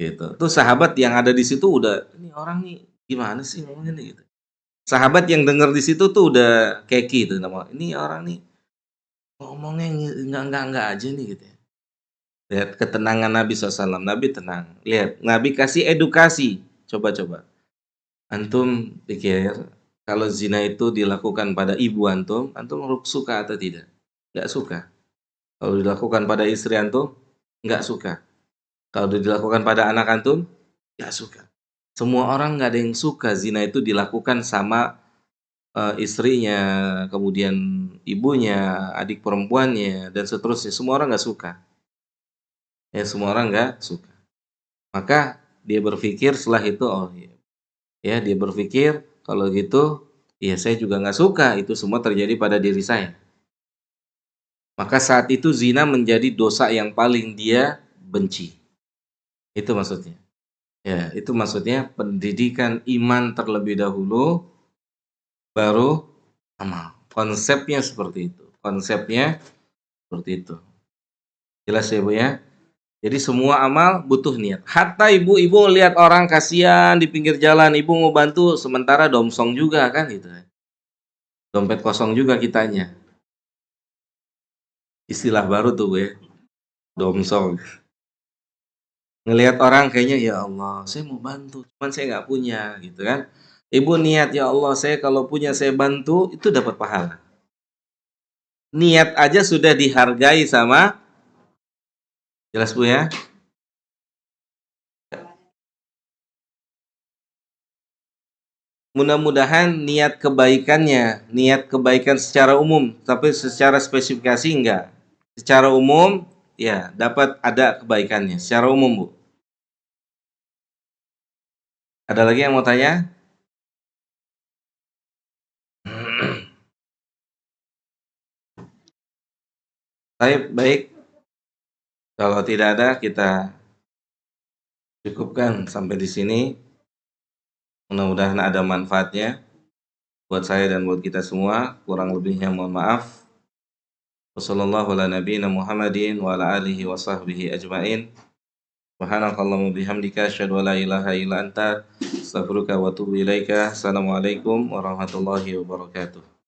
Gitu. Tuh sahabat yang ada di situ udah, ini orang nih gimana sih ngomongnya nih gitu. Sahabat yang dengar di situ tuh udah keki tuh nama. Ini orang nih ngomongnya enggak aja nih gitu ya. Lihat ketenangan Nabi SAW, Nabi tenang. Lihat, Nabi kasih edukasi. Coba-coba. Antum pikir, kalau zina itu dilakukan pada ibu antum, antum suka atau tidak? Enggak suka. Kalau dilakukan pada istri antum, enggak suka. Kalau dilakukan pada anak antum, enggak suka. Semua orang nggak ada yang suka zina itu dilakukan sama istrinya, kemudian ibunya, adik perempuannya, dan seterusnya. Semua orang nggak suka. Ya, semua orang nggak suka. Maka dia berpikir setelah itu, oh iya. Ya, dia berpikir kalau gitu, ya saya juga nggak suka itu semua terjadi pada diri saya. Maka saat itu zina menjadi dosa yang paling dia benci. Itu maksudnya. Ya, itu maksudnya pendidikan iman terlebih dahulu, baru amal. Konsepnya seperti itu. Konsepnya seperti itu. Jelas ya Bu ya? Jadi semua amal butuh niat. Hatta ibu-ibu lihat orang kasihan di pinggir jalan, ibu mau bantu, sementara domsong juga kan gitu. Dompet kosong juga kitanya. Istilah baru tuh Bu ya, domsong. Ngelihat orang kayaknya, ya Allah, saya mau bantu, cuman saya nggak punya gitu kan. Ibu niat, ya Allah, saya kalau punya saya bantu, itu dapat pahala. Niat aja sudah dihargai sama, jelas Bu ya? Mudah-mudahan niat kebaikan secara umum, tapi secara spesifikasi enggak. Secara umum, ya dapat ada kebaikannya. Secara umum, Bu. Ada lagi yang mau tanya? Baik, baik. Kalau tidak ada, kita cukupkan sampai di sini. Mudah-mudahan ada manfaatnya buat saya dan buat kita semua. Kurang lebihnya mohon maaf. Wassallallahu ala nabiyina Muhammadin wa ala alihi wa sahbihi ajmain. Subhanakallahumma bihamdika asyhadu an la ilaha illa anta astaghfiruka wa atubu ilaika. Assalamualaikum warahmatullahi wabarakatuh.